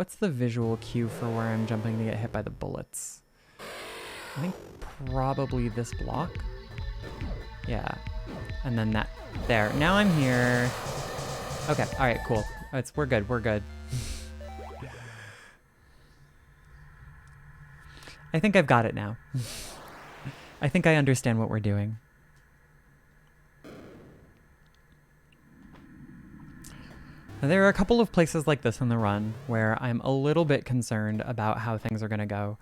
what's the visual cue for where I'm jumping to get hit by the bullets? I think probably this block. Yeah. And then that there. Now I'm here. Okay, alright, cool. We're good, we're good. I think I've got it now. I think I understand what we're doing. Now, there are a couple of places like this in the run where I'm a little bit concerned about how things are going to go.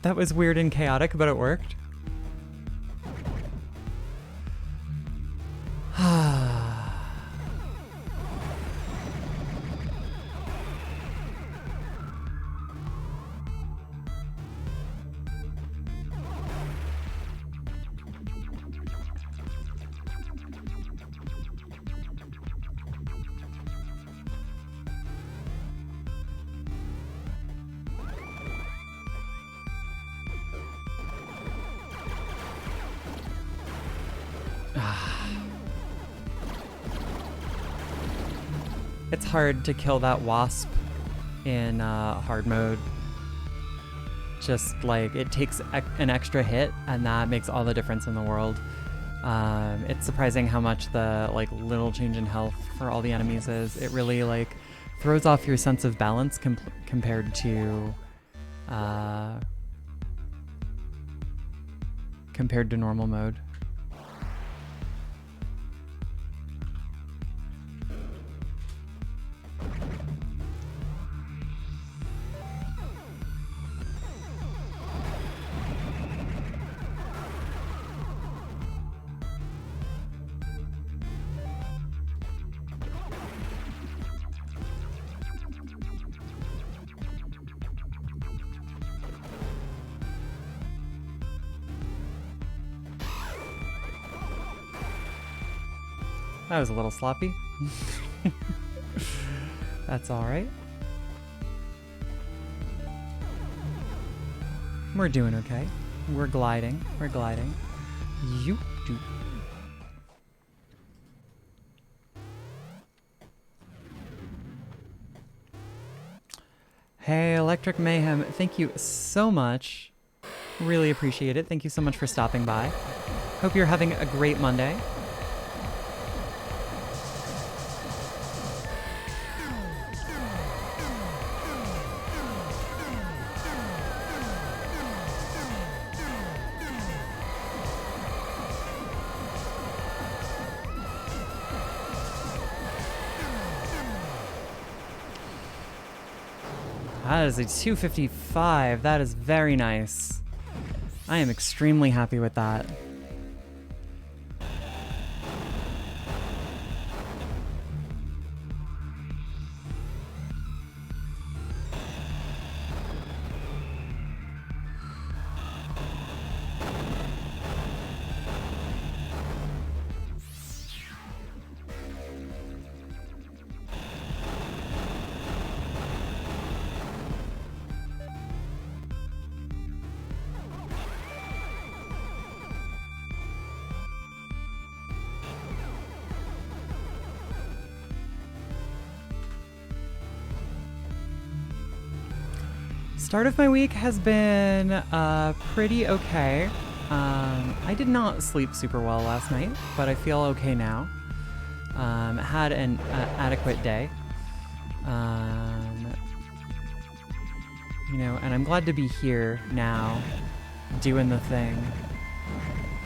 That was weird and chaotic, but it worked. It's hard to kill that wasp in hard mode. Just like it takes an extra hit, and that makes all the difference in the world. It's surprising how much the like little change in health for all the enemies is. It really like throws off your sense of balance compared to normal mode. That was a little sloppy. That's all right. We're doing okay. We're gliding. We're gliding. You do. Hey, Electric Mayhem, thank you so much. Really appreciate it. Thank you so much for stopping by. Hope you're having a great Monday. That is a 255. That is very nice. I am extremely happy with that. Start of my week has been pretty okay. I did not sleep super well last night, but I feel okay now. Had an adequate day. You know, and I'm glad to be here now, doing the thing.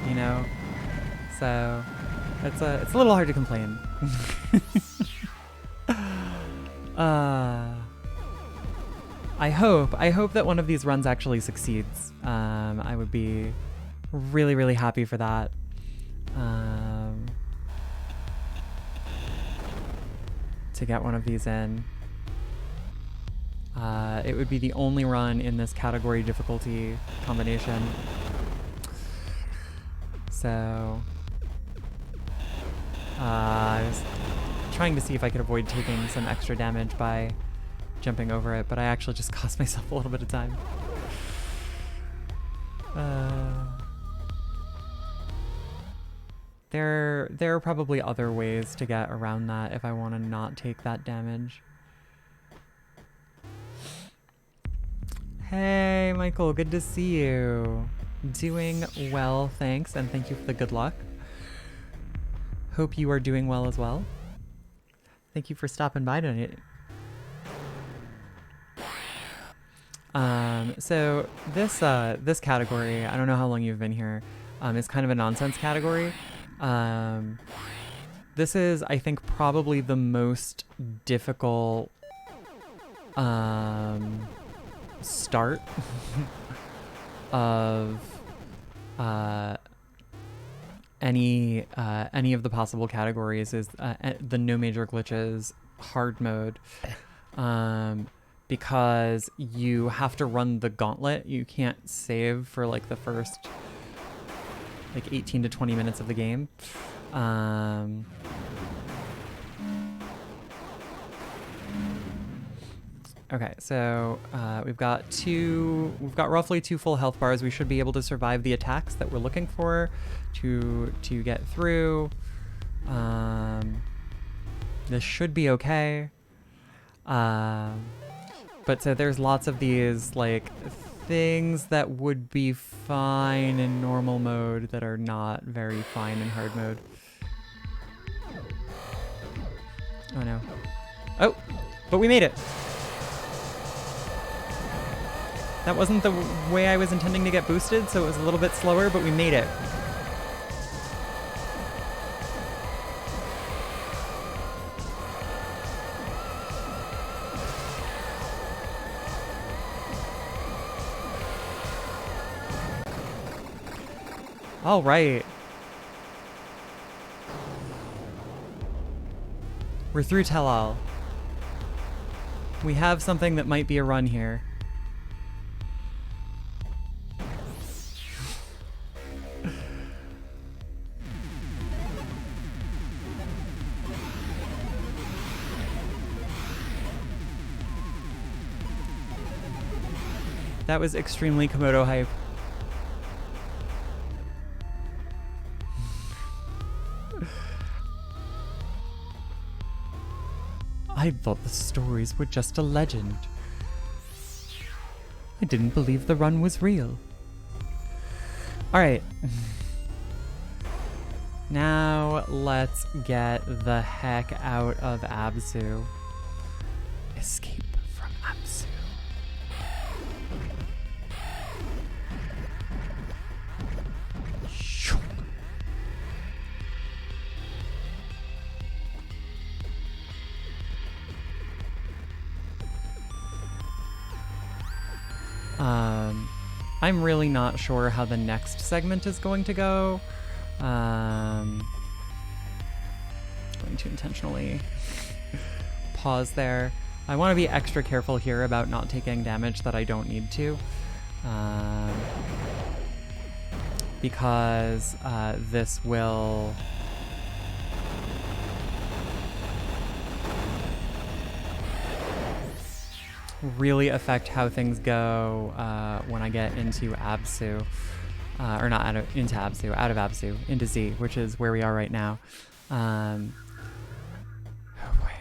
You know, so it's a little hard to complain. I hope that one of these runs actually succeeds. I would be really, really happy for that. To get one of these in. It would be the only run in this category difficulty combination. So, I was trying to see if I could avoid taking some extra damage by jumping over it, but I actually just cost myself a little bit of time. There are probably other ways to get around that if I want to not take that damage. Hey, Michael, good to see you. Doing well, thanks, and thank you for the good luck. Hope you are doing well as well. Thank you for stopping by tonight. So this category, I don't know how long you've been here, is kind of a nonsense category. This is, I think, probably the most difficult start of any of the possible categories. Is the no major glitches hard mode, because you have to run the gauntlet. You can't save for like the first like 18 to 20 minutes of the game. Okay, so we've got roughly 2 full health bars. We should be able to survive the attacks that we're looking for to get through. This should be okay. But so there's lots of these like things that would be fine in normal mode that are not very fine in hard mode. Oh no. Oh, but we made it. That wasn't the way I was intending to get boosted, so it was a little bit slower, but we made it. All right. We're through tell-all. We have something that might be a run here. That was extremely Komodo hype. I thought the stories were just a legend. I didn't believe the run was real. Alright. Now let's get the heck out of Absu. Escape from Absu. I'm really not sure how the next segment is going to go. Going to intentionally pause there. I want to be extra careful here about not taking damage that I don't need to. Because this will really affect how things go when I get into Absu. Or not into Absu, out of Absu, into Z, which is where we are right now. Oh boy.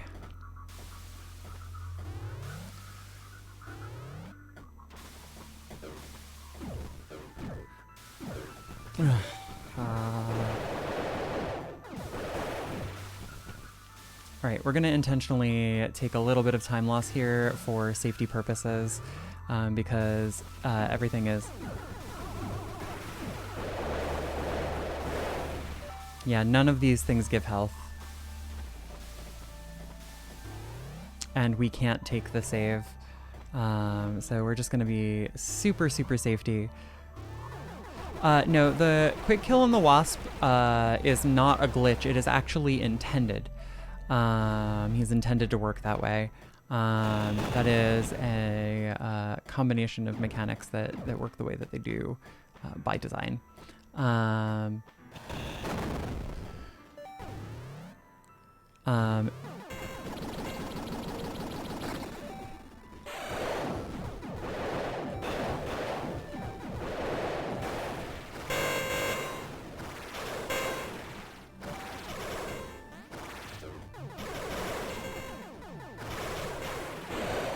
All right, we're gonna intentionally take a little bit of time loss here for safety purposes, because everything is... Yeah, none of these things give health. And we can't take the save. So we're just gonna be super, super safety. No, the quick kill on the wasp is not a glitch. It is actually intended. He's intended to work that way. That is a combination of mechanics that work the way that they do by design.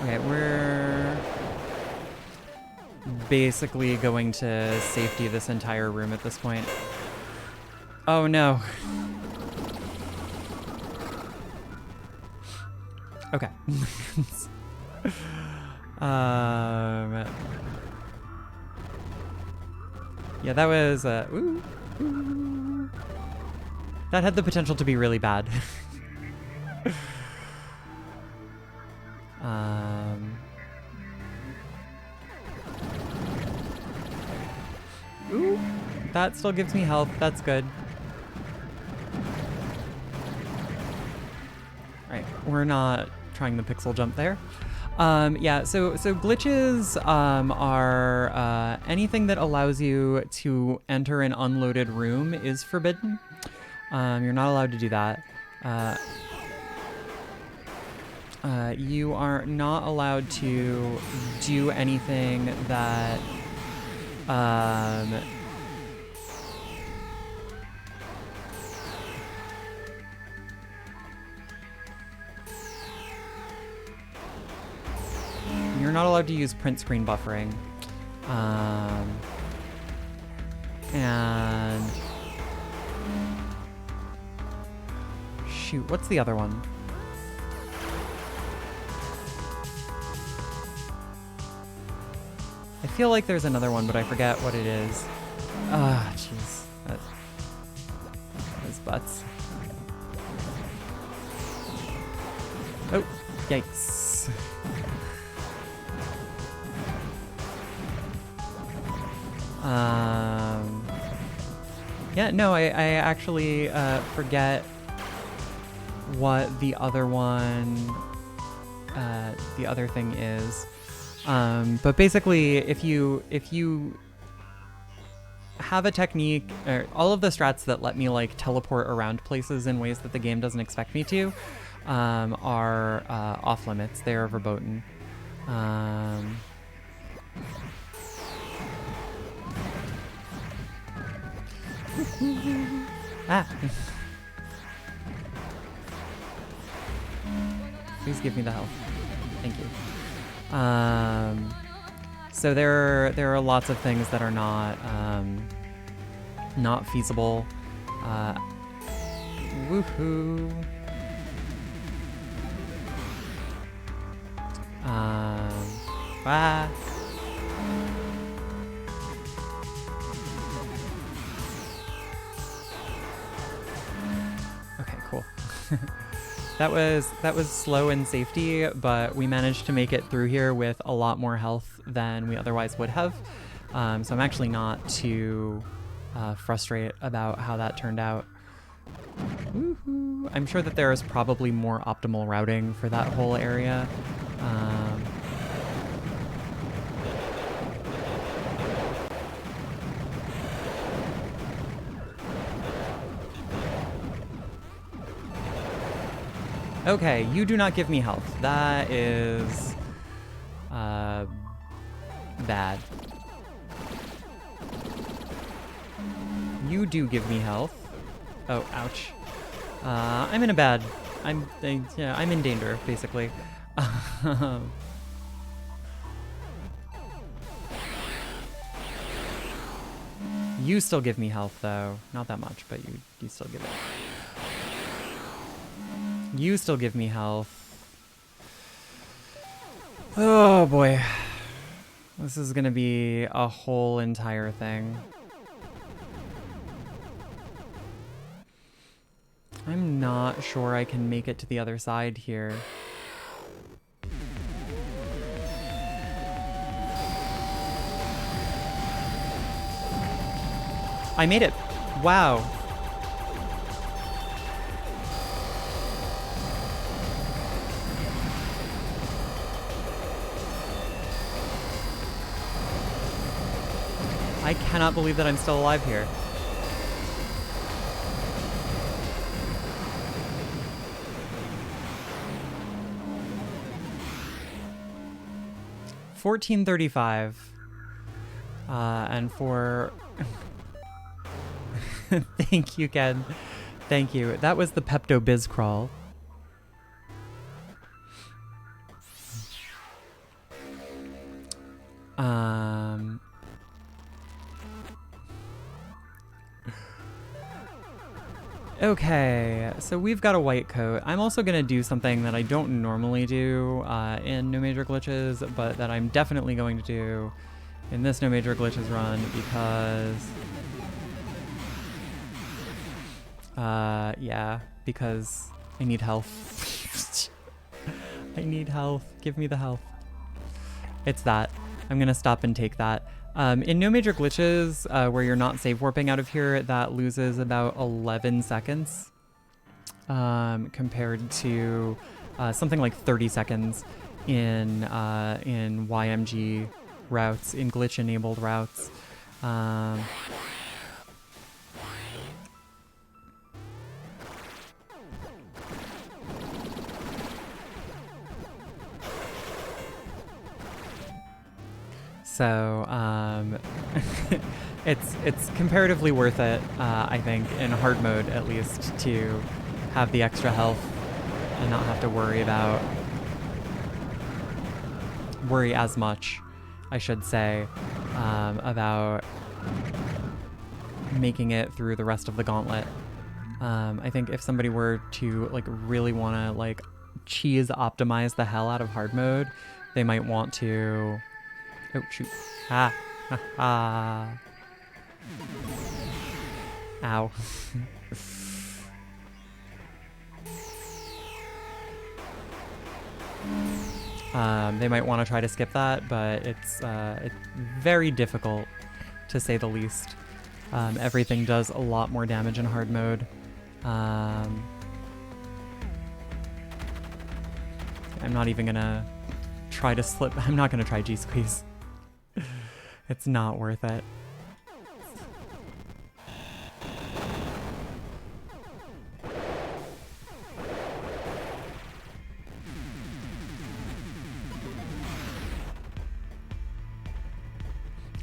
Okay, we're basically going to safety this entire room at this point. Oh no. Okay. Yeah, that was ooh. That had the potential to be really bad. Ooh, that still gives me health. That's good. Right, we're not trying the pixel jump there. Yeah, so glitches are anything that allows you to enter an unloaded room is forbidden. You're not allowed to do that. You are not allowed to do anything that you're not allowed to use print screen buffering. And shoot, what's the other one? I feel like there's another one, but I forget what it is. Ah, jeez. Those butts. Oh, yikes. Yeah, no, I actually forget what the other one, the other thing is. But basically, if you have a technique, or all of the strats that let me like teleport around places in ways that the game doesn't expect me to, are off limits. They are verboten. Ah. Please give me the health. Thank you. So there are lots of things that are not feasible. Woohoo. Ah. Okay, cool. That was slow and safety, but we managed to make it through here with a lot more health than we otherwise would have. So I'm actually not too frustrated about how that turned out. Woohoo! I'm sure that there is probably more optimal routing for that whole area. Okay, you do not give me health. That is bad. You do give me health. Oh, ouch. I'm in a bad. I'm in danger, basically. You still give me health, though. Not that much, but you still give it. You still give me health. Oh boy. This is gonna be a whole entire thing. I'm not sure I can make it to the other side here. I made it. Wow. I cannot believe that I'm still alive here. $14.35. And for... Thank you, Ken. Thank you. That was the Pepto-Biz crawl. Okay, so we've got a white coat. I'm also going to do something that I don't normally do in No Major Glitches, but that I'm definitely going to do in this No Major Glitches run because... yeah, because I need health. I need health. Give me the health. It's that. I'm going to stop and take that. In No Major Glitches, where you're not save warping out of here, that loses about 11 seconds compared to something like 30 seconds in YMG routes, in glitch-enabled routes. So it's comparatively worth it, I think, in hard mode at least, to have the extra health and not have to worry as much, I should say, about making it through the rest of the gauntlet. I think if somebody were to like really want to like cheese optimize the hell out of hard mode, they might want to... Oh, shoot. Ah. Ha ha. Ow. They might want to try to skip that, but it's very difficult, to say the least. Everything does a lot more damage in hard mode. I'm not even gonna try to slip. I'm not gonna try G-Squeeze. It's not worth it.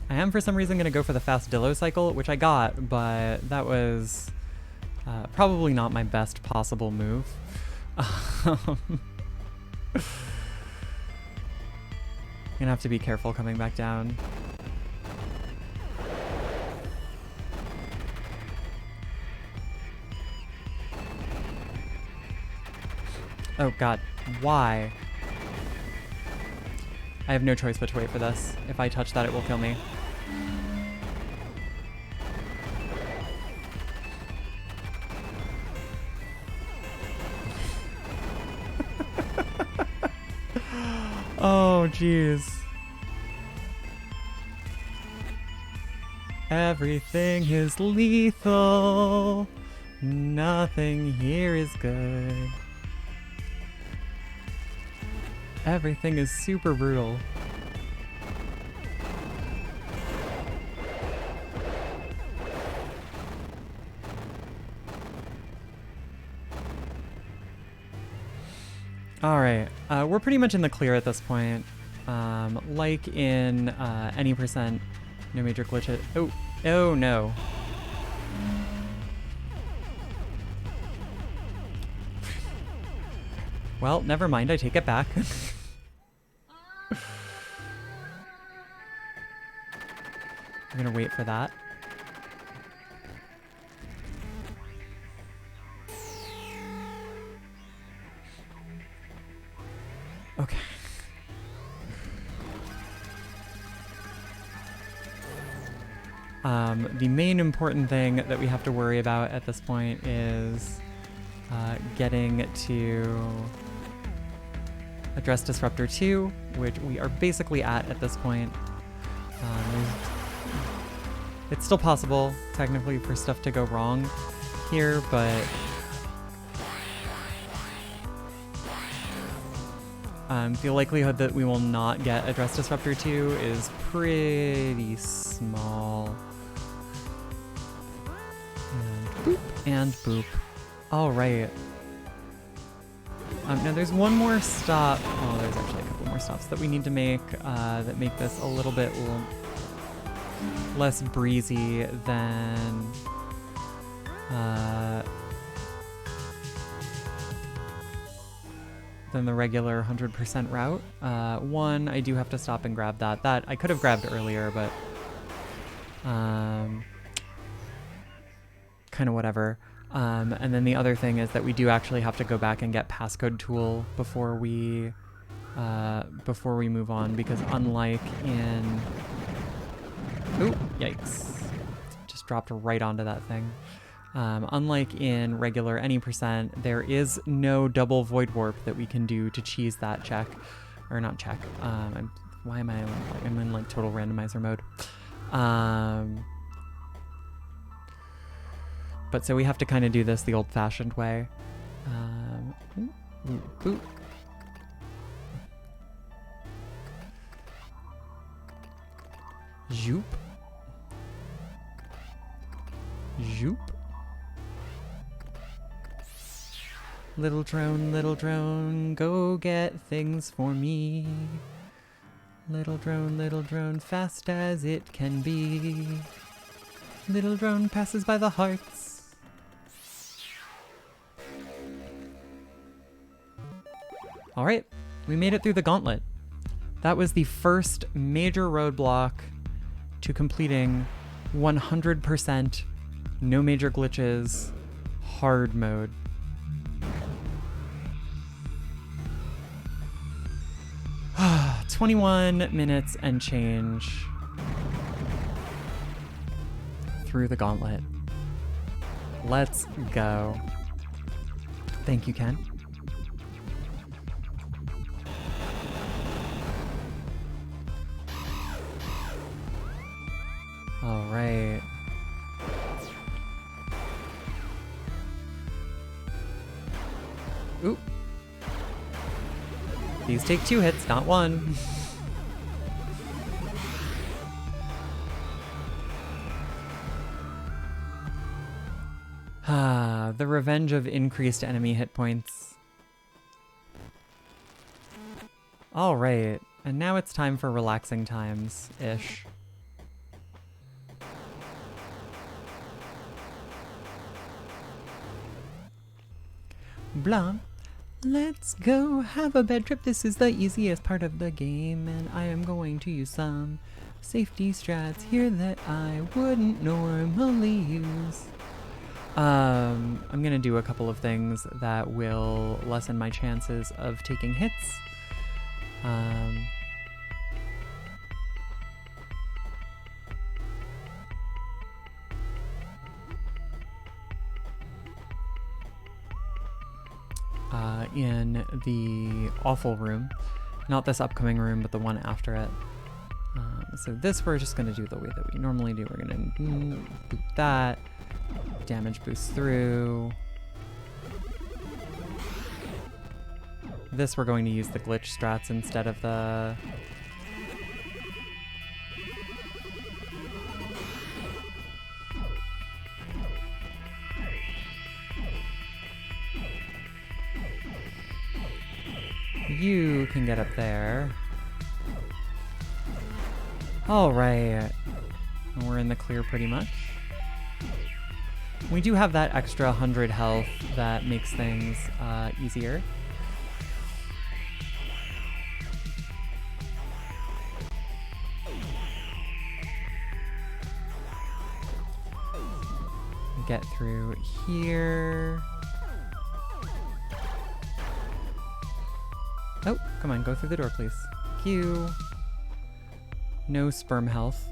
I am for some reason going to go for the fast Dillo cycle, which I got, but that was probably not my best possible move. I'm gonna have to be careful coming back down. Oh god, why? I have no choice but to wait for this. If I touch that, it will kill me. Oh, jeez. Everything is lethal. Nothing here is good. Everything is super brutal. Alright, we're pretty much in the clear at this point. Like in any percent, no major glitches. Oh no. Well, never mind, I take it back. I'm gonna wait for that. Okay. The main important thing that we have to worry about at this point is getting to Address Disruptor 2, which we are basically at this point. It's still possible, technically, for stuff to go wrong here, but the likelihood that we will not get Address Disruptor 2 is pretty small. And boop, and boop. All right. Now there's one more stop. Oh, there's actually a couple more stops that we need to make that make this a little bit less breezy than than the regular 100% route. One, I do have to stop and grab that. That I could have grabbed earlier, but kind of whatever. And then the other thing is that we do actually have to go back and get passcode tool before we move on, because unlike in... Ooh, yikes. Just dropped right onto that thing. Unlike in regular any percent, there is no double void warp that we can do to cheese that check. Or not check. Why am I'm in like total randomizer mode. But so we have to kind of do this the old-fashioned way. Ooh. Zoop. Zoop. Little drone, go get things for me. Little drone, fast as it can be. Little drone passes by the hearts. All right, we made it through the gauntlet. That was the first major roadblock to completing 100% no major glitches hard mode. Ah, 21 minutes and change through the gauntlet. Let's go. Thank you, Ken. All right. Oop. These take 2 hits, not 1. The revenge of increased enemy hit points. All right, and now it's time for relaxing times-ish. Blah. Let's go have a bed trip. This is the easiest part of the game, and I am going to use some safety strats here that I wouldn't normally use. I'm gonna do a couple of things that will lessen my chances of taking hits. In the awful room, not this upcoming room, but the one after it. So this we're just going to do the way that we normally do. We're going to boot that, damage boost through. This we're going to use the glitch strats instead of the... You can get up there. All right. We're in the clear pretty much. We do have that extra 100 health that makes things easier. Get through here. Oh, come on, go through the door, please. Thank you. No sperm health.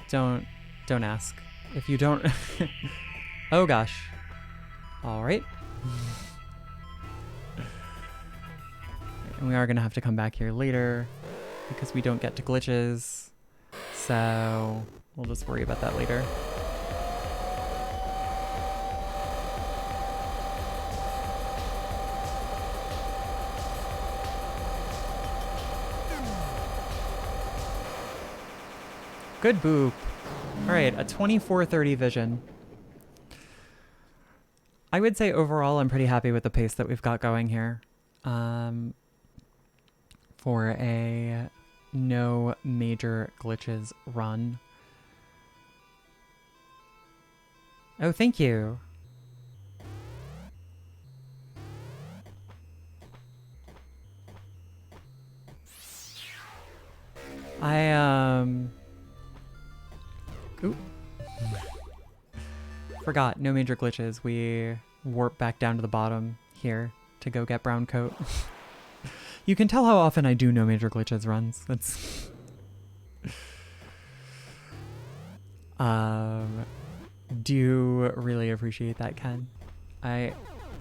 Don't ask. If you don't... Oh, gosh. All right. And we are going to have to come back here later because we don't get to glitches. So we'll just worry about that later. Good boop. All right, a 2430 vision. I would say overall I'm pretty happy with the pace that we've got going here. For a no major glitches run. Oh, thank you. Oop. Forgot, no major glitches. We warp back down to the bottom here to go get brown coat. You can tell how often I do no major glitches runs. That's... do really appreciate that, Ken. I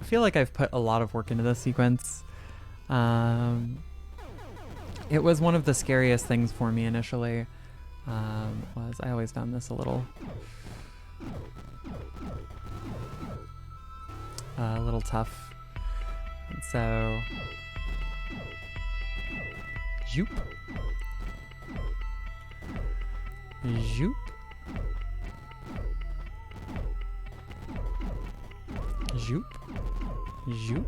feel like I've put a lot of work into this sequence. It was one of the scariest things for me initially. Was I always found this a little tough. And so zoop. Zoop. Zoop. Zoop.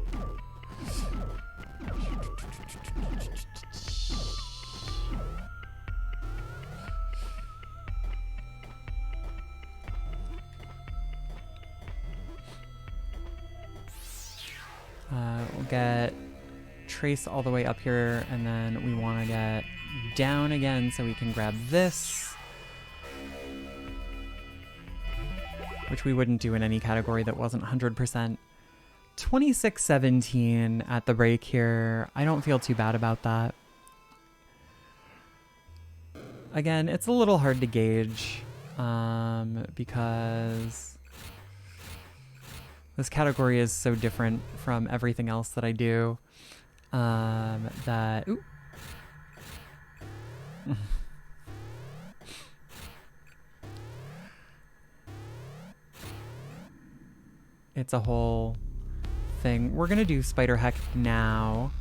We'll get Trace all the way up here, and then we want to get down again so we can grab this, which we wouldn't do in any category that wasn't 100%. 26-17 at the break here. I don't feel too bad about that. Again, it's a little hard to gauge because this category is so different from everything else that I do that... Ooh. It's a whole thing. We're gonna do Spider Heck now.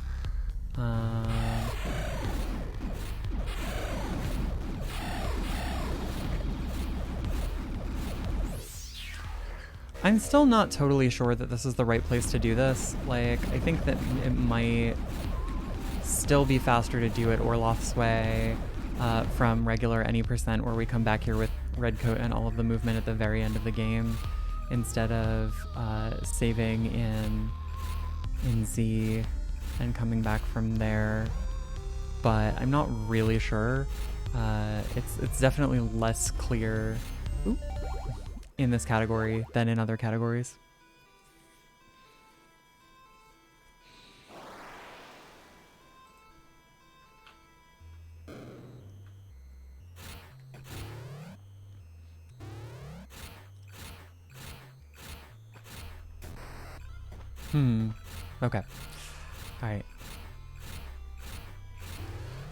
I'm still not totally sure that this is the right place to do this. Like, I think that it might still be faster to do it Orloff's way from regular any percent, where we come back here with red coat and all of the movement at the very end of the game, instead of saving in Z and coming back from there. But I'm not really sure. It's definitely less clear in this category than in other categories. Okay. All right.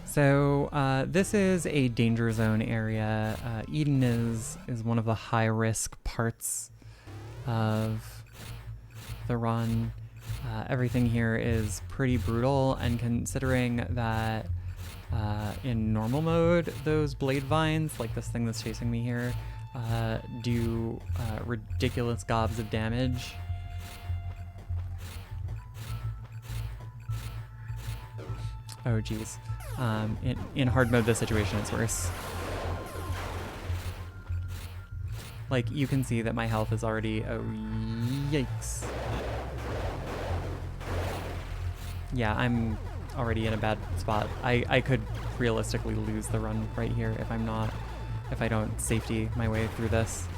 So this is a danger zone area. Eden is one of the high risk parts of the run. Everything here is pretty brutal, and considering that in normal mode, those blade vines, like this thing that's chasing me here, do ridiculous gobs of damage. Oh geez. In hard mode, the situation is worse. Like, you can see that my health is already... Oh, yikes. Yeah, I'm already in a bad spot. I could realistically lose the run right here if I don't safety my way through this.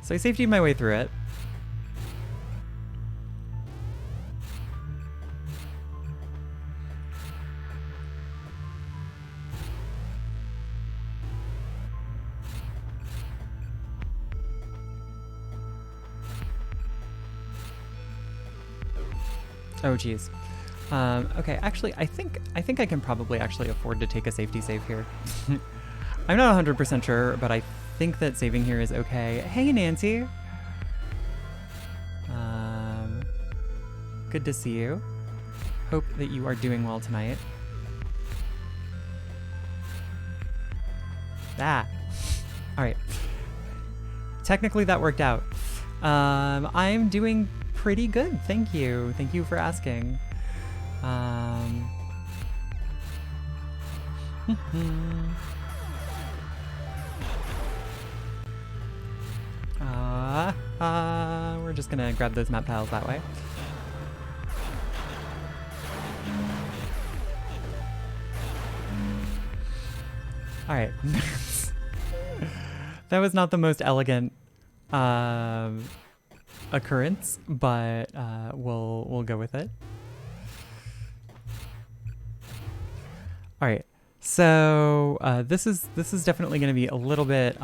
So I safetied my way through it. Oh geez. Okay, actually, I think I can probably actually afford to take a safety save here. I'm not 100% sure, but I think that saving here is okay. Hey, Nancy. Good to see you. Hope that you are doing well tonight. Ah. All right. Technically, that worked out. I'm doing pretty good. Thank you. Thank you for asking. We're just gonna grab those map tiles that way. All right. That was not the most elegant occurrence, but we'll go with it. All right. So this is definitely going to be a little bit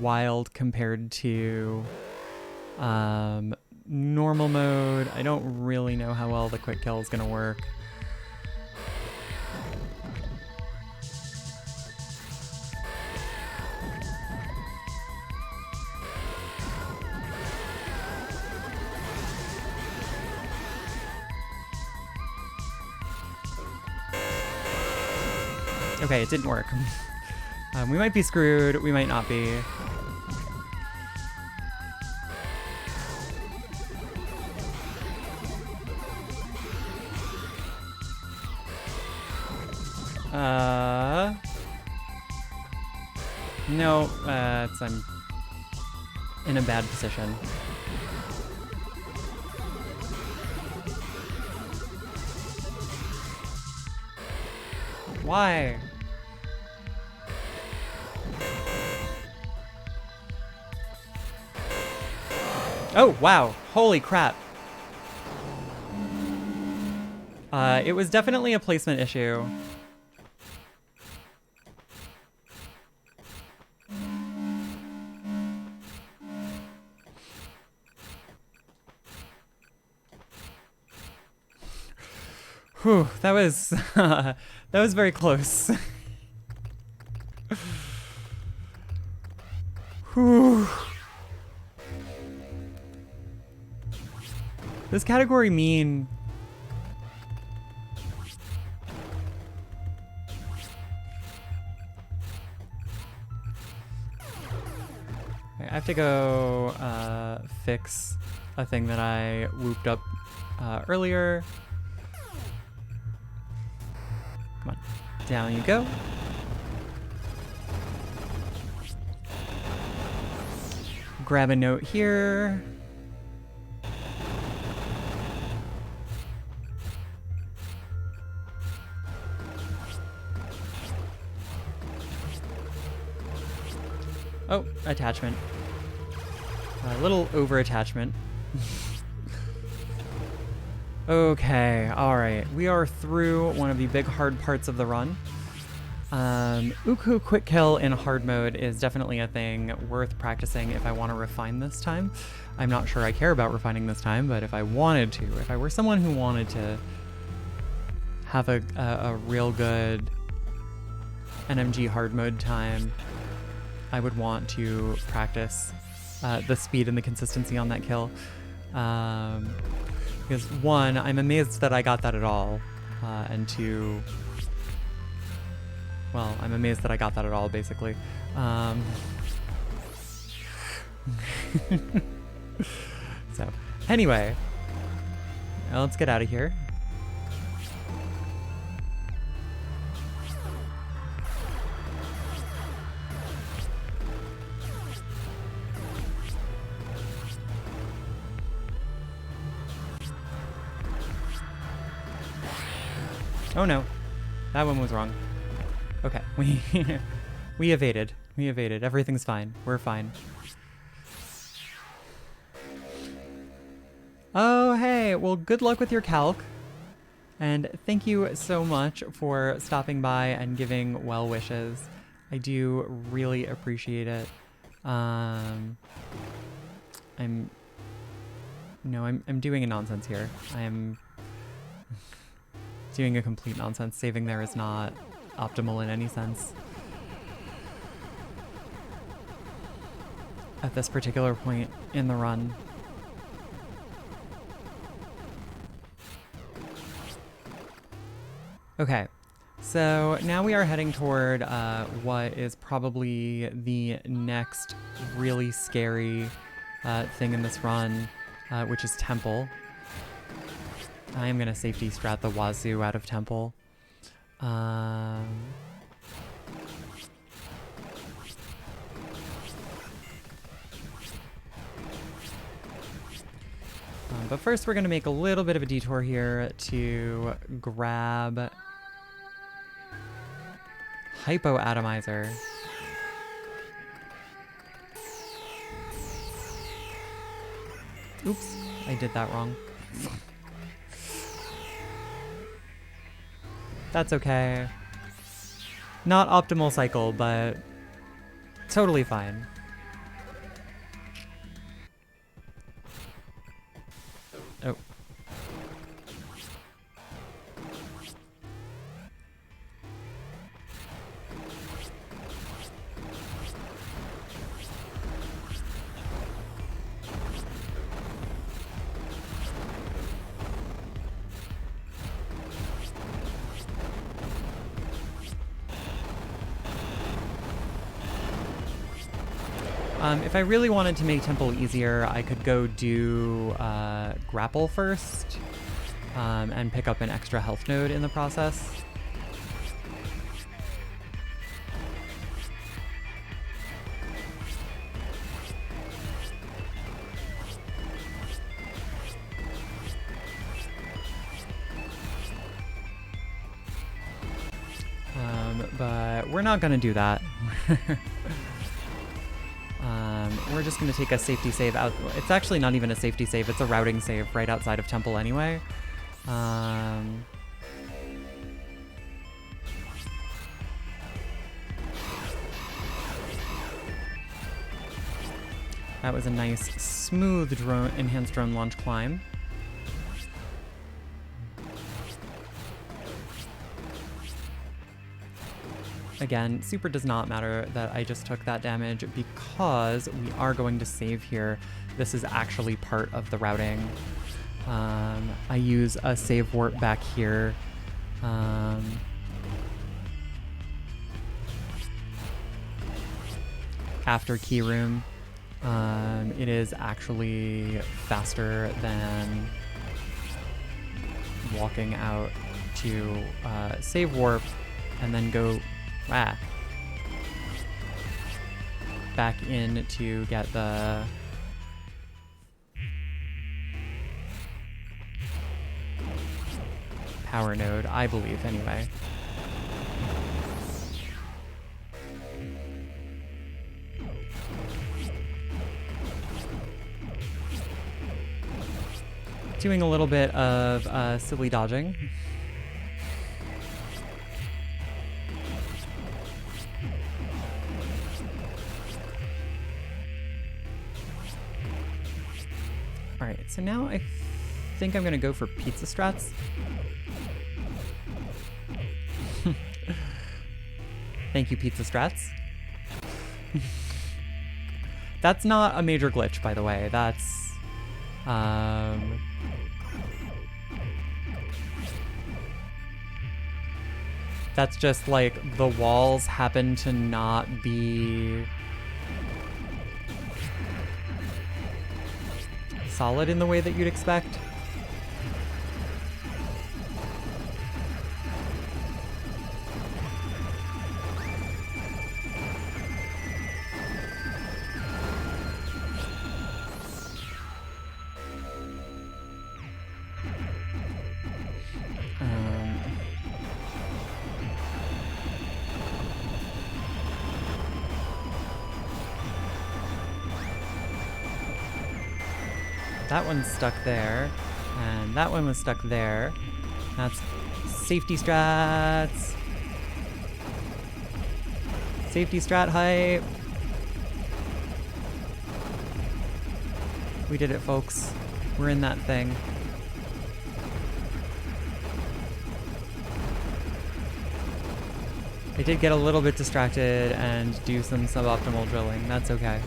wild compared to normal mode. I don't really know how well the quick kill is going to work. Okay, it didn't work. We might be screwed, we might not be. No, I'm in a bad position. Why? Oh, wow. Holy crap. It was definitely a placement issue. Whew, that was that was very close. Whew. This category mean. I have to go fix a thing that I whooped up earlier. Come on, down you go. Grab a note here. Oh, attachment. A little over attachment. Okay, alright. We are through one of the big hard parts of the run. Uku quick kill in hard mode is definitely a thing worth practicing if I want to refine this time. I'm not sure I care about refining this time, but if I wanted to, if I were someone who wanted to have a real good NMG hard mode time, I would want to practice the speed and the consistency on that kill. Because one, I'm amazed that I got that at all, and two, well, I'm amazed that I got that at all, basically. So, anyway, let's get out of here. Oh no, that one was wrong. Okay, we evaded. We evaded. Everything's fine. We're fine. Oh, hey. Well, good luck with your calc. And thank you so much for stopping by and giving well wishes. I do really appreciate it. I'm doing a nonsense here. I'm doing a complete nonsense. Saving there is not optimal in any sense at this particular point in the run. Okay, so now we are heading toward what is probably the next really scary thing in this run, which is Temple. I am going to safety strat the wazoo out of Temple. But first we're going to make a little bit of a detour here to grab Hypoatomizer. Oops, I did that wrong. That's okay. Not optimal cycle, but totally fine. Oh. If I really wanted to make Temple easier, I could go do Grapple first and pick up an extra health node in the process. But we're not going to do that. We're just going to take a safety save out. It's actually not even a safety save. It's a routing save right outside of Temple anyway. That was a nice, smooth drone, enhanced drone launch climb. Again, super does not matter that I just took that damage because we are going to save here. This is actually part of the routing. I use a save warp back here. After key room. It is actually faster than walking out to save warp and then go back in to get the power node, I believe, anyway. Doing a little bit of silly dodging. Alright, so now I think I'm gonna go for pizza strats. Thank you, pizza strats. That's not a major glitch, by the way. That's just like the walls happen to not be solid in the way that you'd expect. That one's stuck there, and that one was stuck there. That's safety strats. Safety strat hype. We did it, folks. We're in that thing. I did get a little bit distracted and do some suboptimal drilling. That's okay.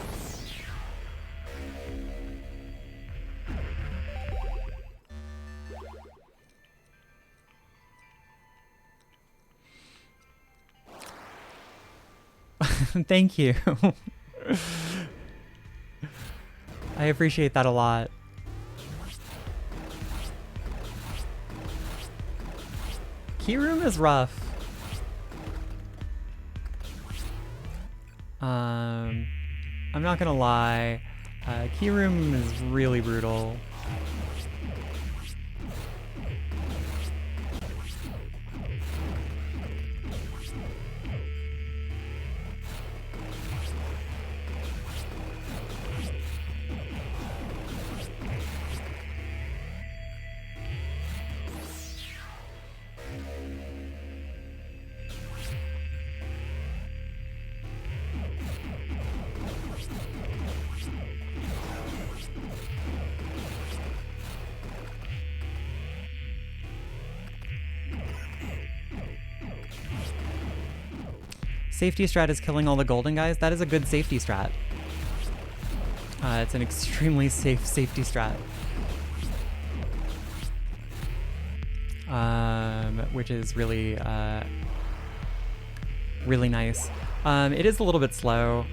Thank you. I appreciate that a lot. Key room is rough. I'm not gonna lie. Key room is really brutal. Safety strat is killing all the golden guys. That is a good safety strat. It's an extremely safe safety strat. Which is really, really nice. It is a little bit slow,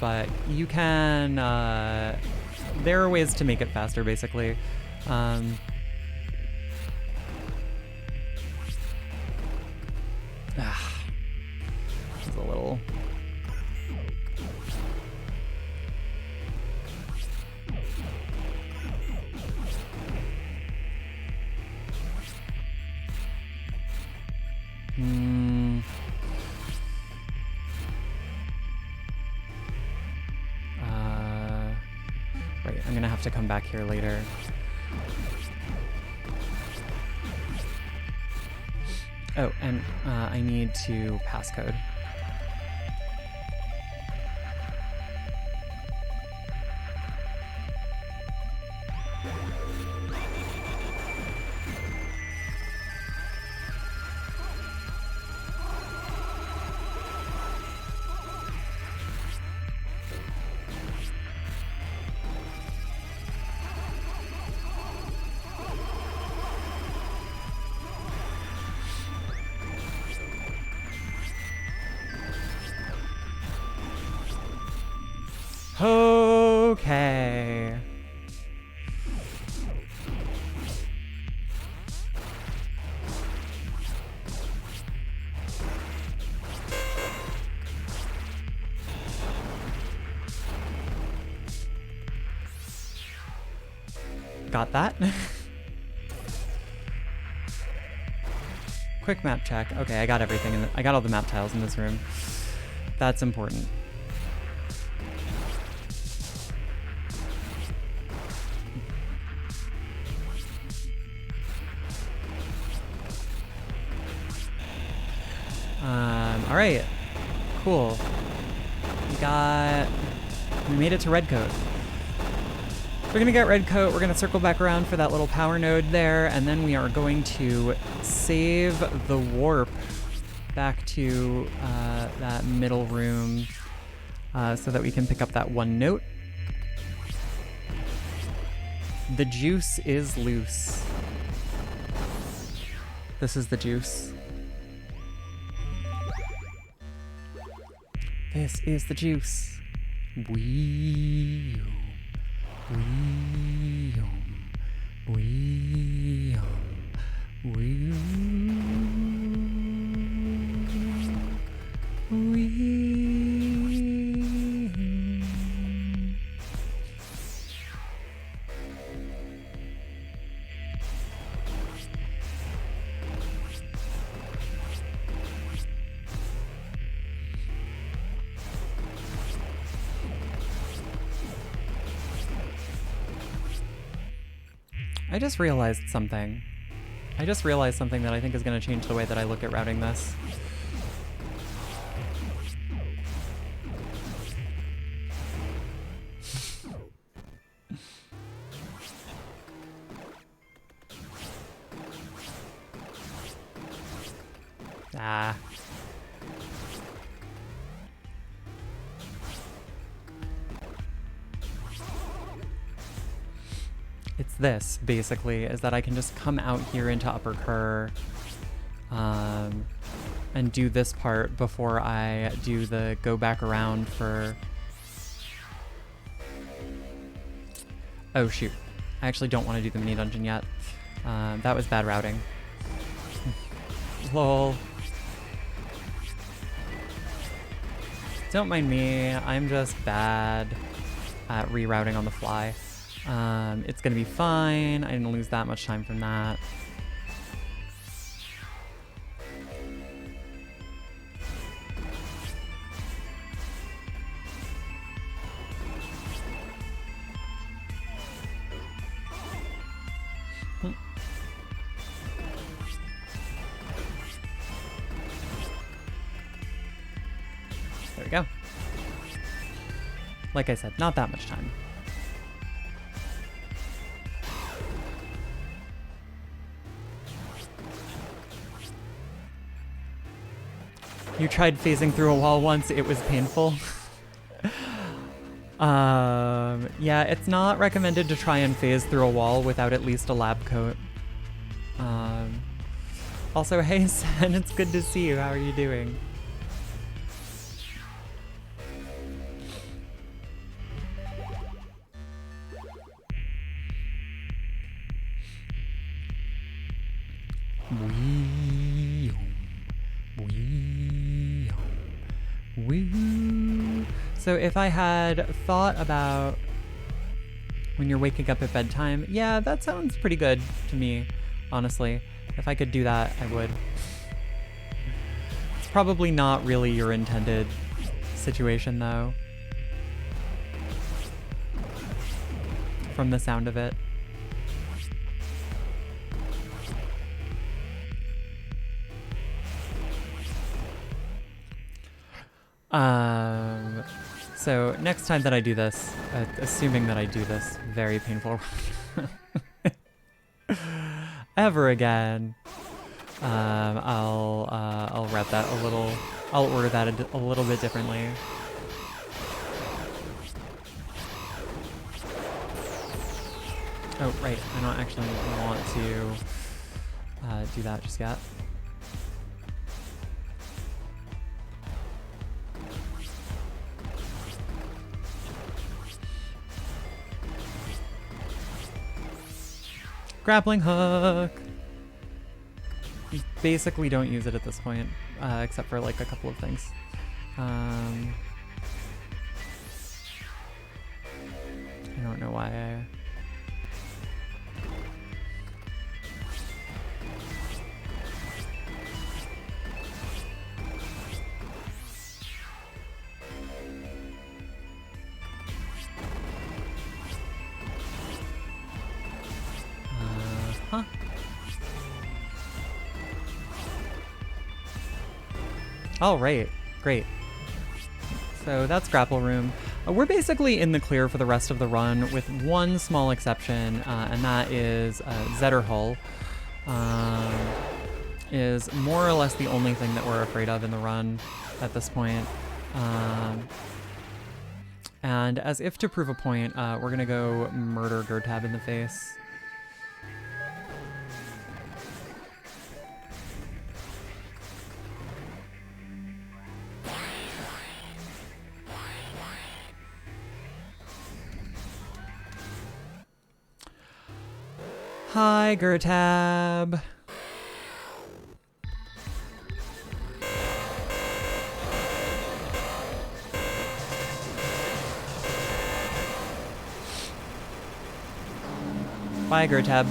but you can, there are ways to make it faster, basically. It's a little... Right, I'm gonna have to come back here later. Oh, and I need to passcode. Okay. Got that? Quick map check. Okay, I got everything. I got all the map tiles in this room. That's important. All right, cool. We made it to red coat. We're gonna get red coat, we're gonna circle back around for that little power node there, and then we are going to save the warp back to that middle room so that we can pick up that one note. The juice is loose. This is the juice. This is the juice. Wee-yum, wee-yum, wee-yum, wee-yum. I just realized something. I just realized something that I think is going to change the way that I look at routing this. Ah. It's this, basically, is that I can just come out here into Upper Kerr and do this part before I do the go back around for... Oh, shoot. I actually don't want to do the mini dungeon yet. That was bad routing. Lol. Don't mind me, I'm just bad at rerouting on the fly. It's gonna be fine. I didn't lose that much time from that. There we go. Like I said, not that much time. You tried phasing through a wall once, it was painful. Yeah, it's not recommended to try and phase through a wall without at least a lab coat. Also, hey Sen, it's good to see you. How are you doing? So if I had thought about when you're waking up at bedtime, yeah, that sounds pretty good to me, honestly. If I could do that, I would. It's probably not really your intended situation, though, from the sound of it. So next time that I do this, assuming that I do this very painful ever again, I'll route that a little. I'll order that a little bit differently. Oh right, I don't actually want to do that just yet. Grappling hook! You basically don't use it at this point, except for like a couple of things. I don't know why I... Huh? All right, great. So that's grapple room. We're basically in the clear for the rest of the run with one small exception, and that is Zetterhull. Is more or less the only thing that we're afraid of in the run at this point. And as if to prove a point, we're gonna go murder Gertab in the face. Hi, Gertab. Bye, Gertab.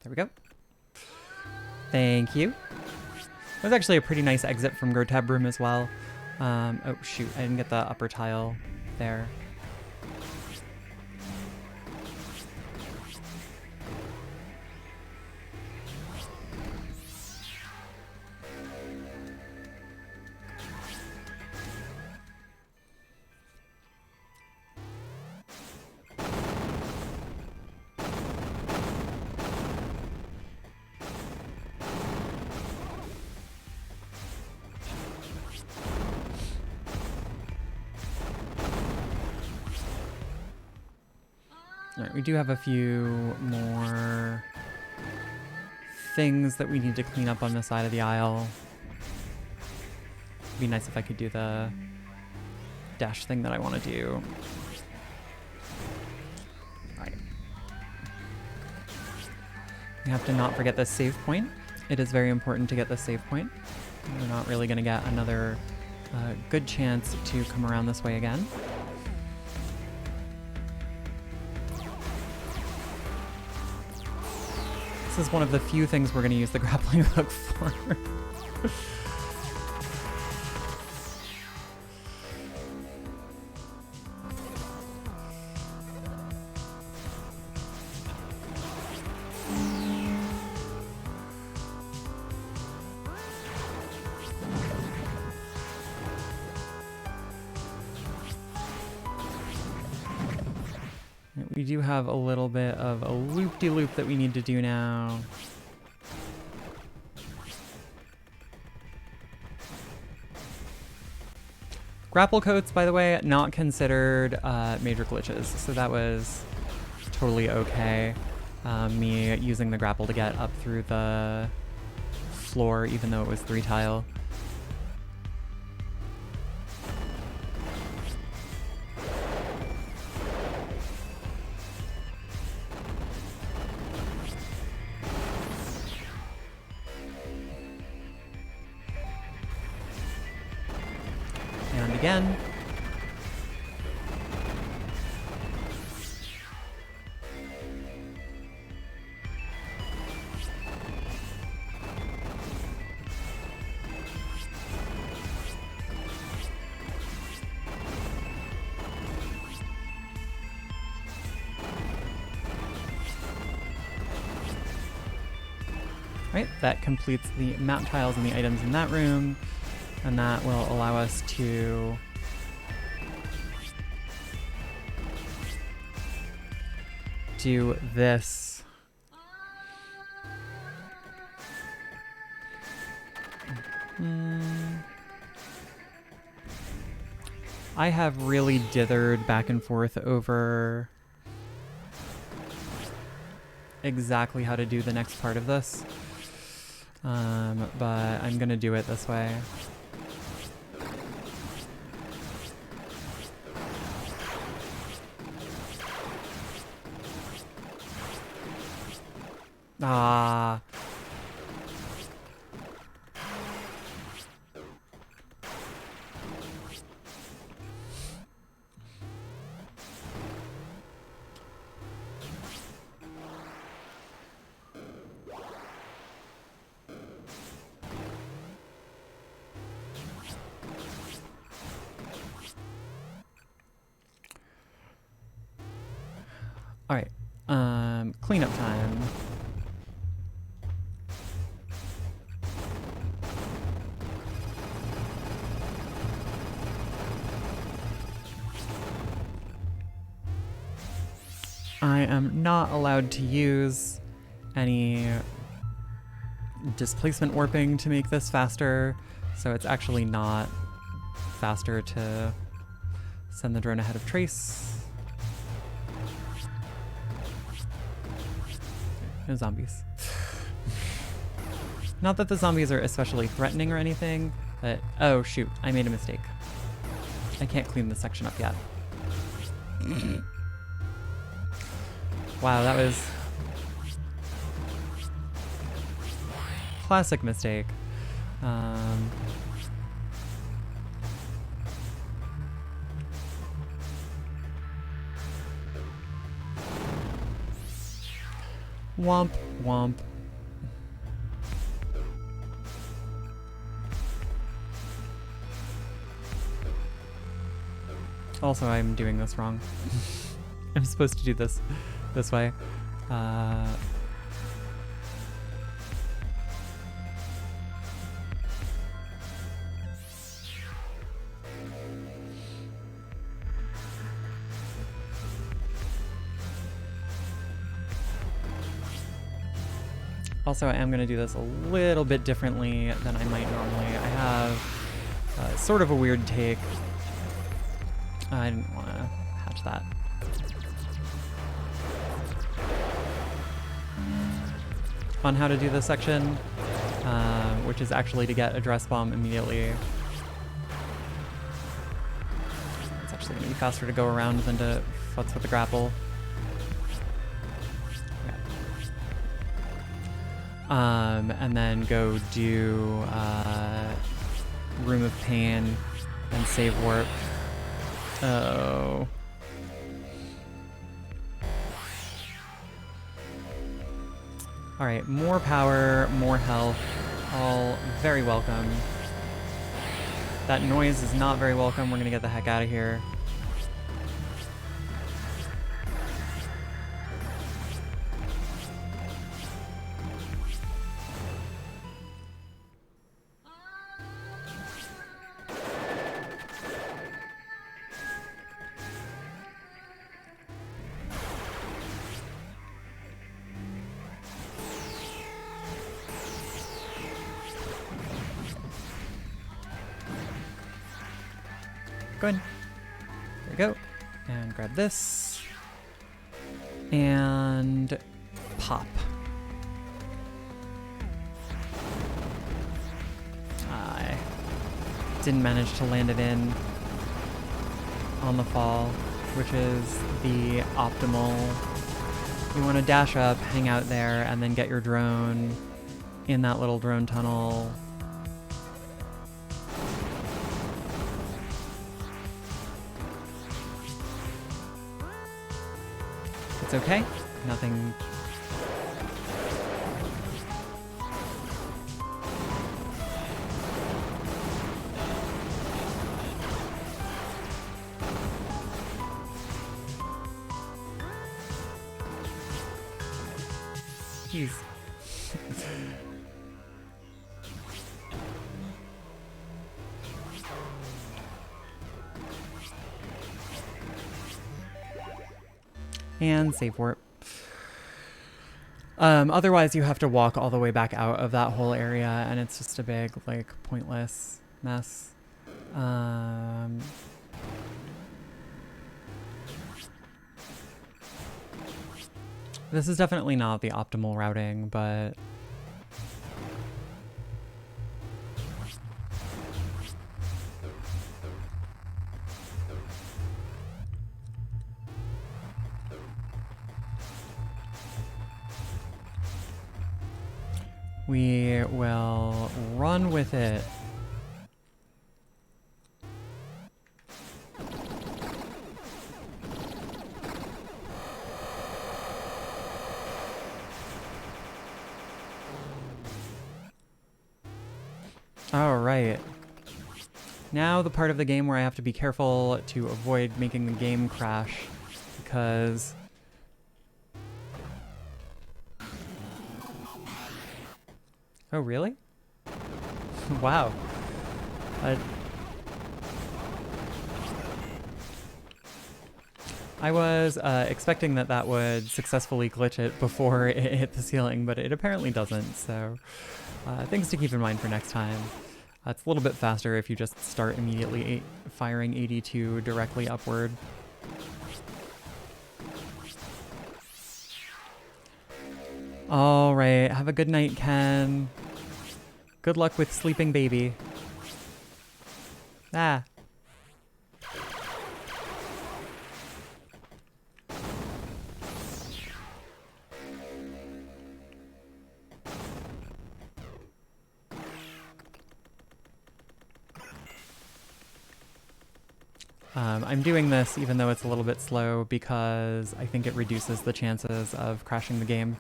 There we go. Thank you. That was actually a pretty nice exit from Gertab room as well. Oh shoot, I didn't get the upper tile there. Alright, we do have a few more things that we need to clean up on the side of the aisle. It'd be nice if I could do the dash thing that I want to do. Alright. We have to not forget the save point. It is very important to get the save point. We're not really going to get another good chance to come around this way again. This is one of the few things we're going to use the grappling hook for. we do have a little bit of a loop-de-loop that we need to do now. Grapple coats, by the way, not considered major glitches, so that was totally okay. Me using the grapple to get up through the floor, even though it was 3 tile. And again. Right, that completes the map tiles and the items in that room, and that will allow us to do this. I have really dithered back and forth over exactly how to do the next part of this. But I'm gonna do it this way. Ah. All right, cleanup time. I am not allowed to use any displacement warping to make this faster, so it's actually not faster to send the drone ahead of trace. No zombies. Not that the zombies are especially threatening or anything, but oh shoot, I made a mistake. I can't clean this section up yet. Wow, that was classic mistake. Womp, womp. Also, I'm doing this wrong. I'm supposed to do this way. Also, I am going to do this a little bit differently than I might normally. I have sort of a weird take. I didn't want to hatch that. On how to do this section, which is actually to get a dress bomb immediately. It's actually going to be faster to go around than to futz with the grapple. And then go do Room of Pain and save warp. Oh. Alright, more power, more health, all very welcome. That noise is not very welcome. We're gonna get the heck out of here. Go in. There we go. And grab this. And pop. I didn't manage to land it in on the fall, which is the optimal. You want to dash up, hang out there, and then get your drone in that little drone tunnel. It's okay. Nothing. Jeez. And save warp. Otherwise you have to walk all the way back out of that whole area, and it's just a big, like, pointless mess. This is definitely not the optimal routing, but we will run with it. All right. Now the part of the game where I have to be careful to avoid making the game crash, because oh, really? Wow. I was expecting that would successfully glitch it before it hit the ceiling, but it apparently doesn't, so things to keep in mind for next time. It's a little bit faster if you just start immediately firing 82 directly upward. All right, have a good night, Ken. Good luck with sleeping baby. Ah. I'm doing this even though it's a little bit slow because I think it reduces the chances of crashing the game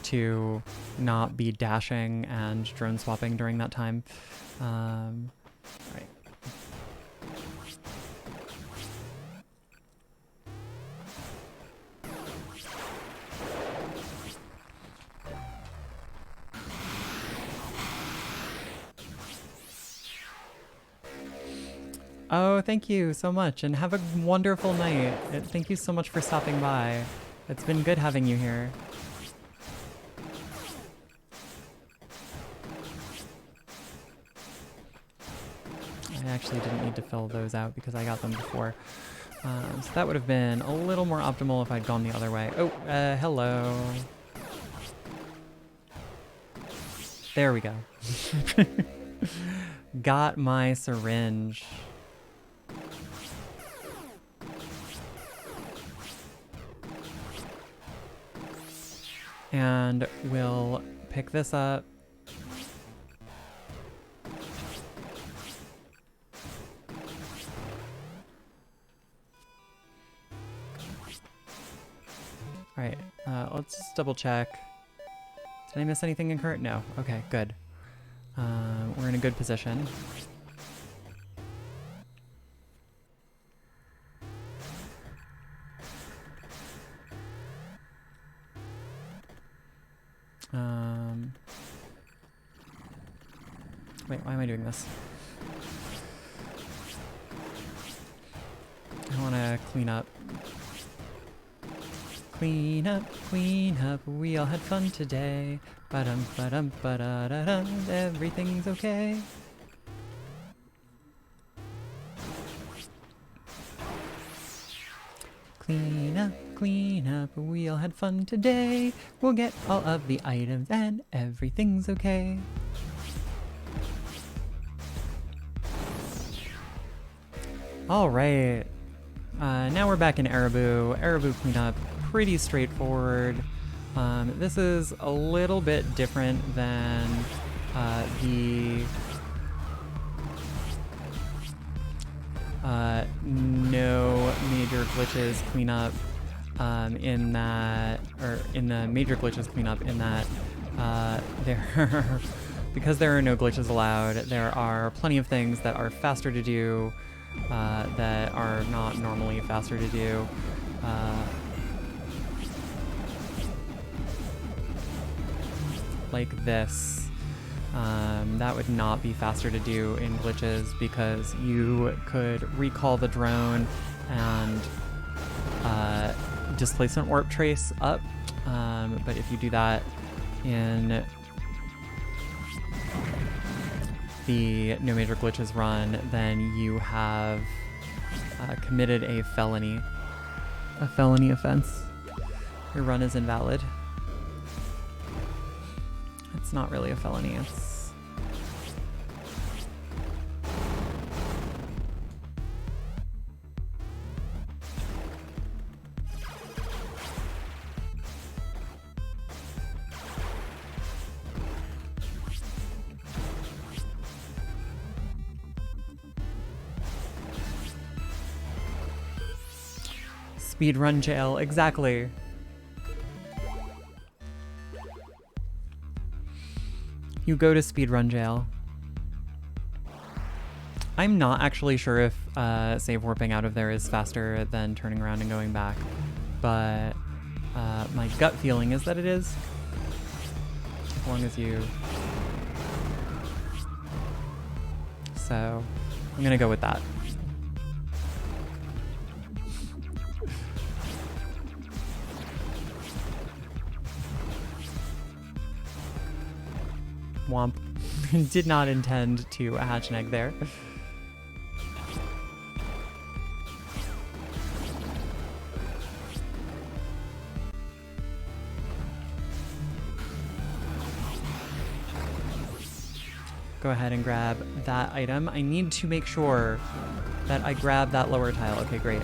to not be dashing and drone swapping during that time. All right. Oh, thank you so much, and have a wonderful night. Thank you so much for stopping by. It's been good having you here. I actually didn't need to fill those out because I got them before. So that would have been a little more optimal if I'd gone the other way. Oh, hello. There we go. Got my syringe. And we'll pick this up. All right, let's just double check. Did I miss anything in current? No. Okay, good. We're in a good position. Wait, why am I doing this? I want to clean up. Clean up, we all had fun today. Ba-dum, ba-dum, ba-da-da-dum, everything's okay. Clean up, we all had fun today. We'll get all of the items and everything's okay. Alright, now we're back in Ereboo. Ereboo cleanup, pretty straightforward. This is a little bit different than the no major glitches cleanup in that, or in the major glitches cleanup in that there because there are no glitches allowed, there are plenty of things that are faster to do that are not normally faster to do. Like this. That would not be faster to do in glitches because you could recall the drone and displacement warp trace up, but if you do that in the no major glitches run, then you have committed a felony offense. Your run is invalid. It's not really a felony, it's... Speedrun jail, exactly. You go to speedrun jail. I'm not actually sure if save warping out of there is faster than turning around and going back, but my gut feeling is that it is. As long as you... So, I'm gonna go with that. Womp. Did not intend to hatch an egg there. Go ahead and grab that item. I need to make sure that I grab that lower tile. Okay, great.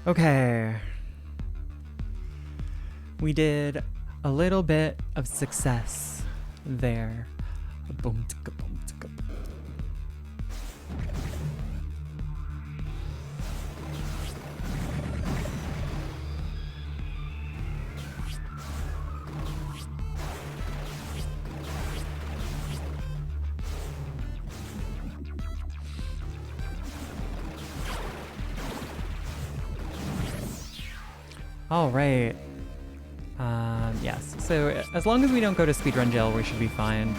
Okay. We did a little bit of success there. Boom, ticka, boom, ticka. All right. Yes, so as long as we don't go to speedrun jail, we should be fine.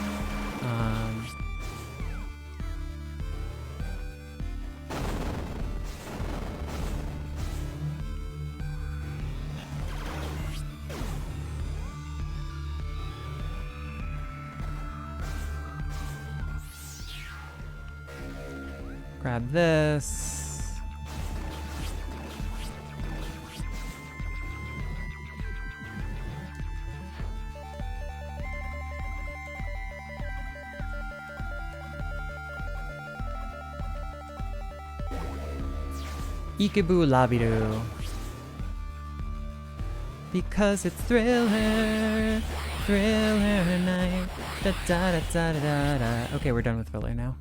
Grab this. Peekaboo Labido. Because it's Thriller, Thriller night. Da da da da da da. Okay, we're done with Thriller now.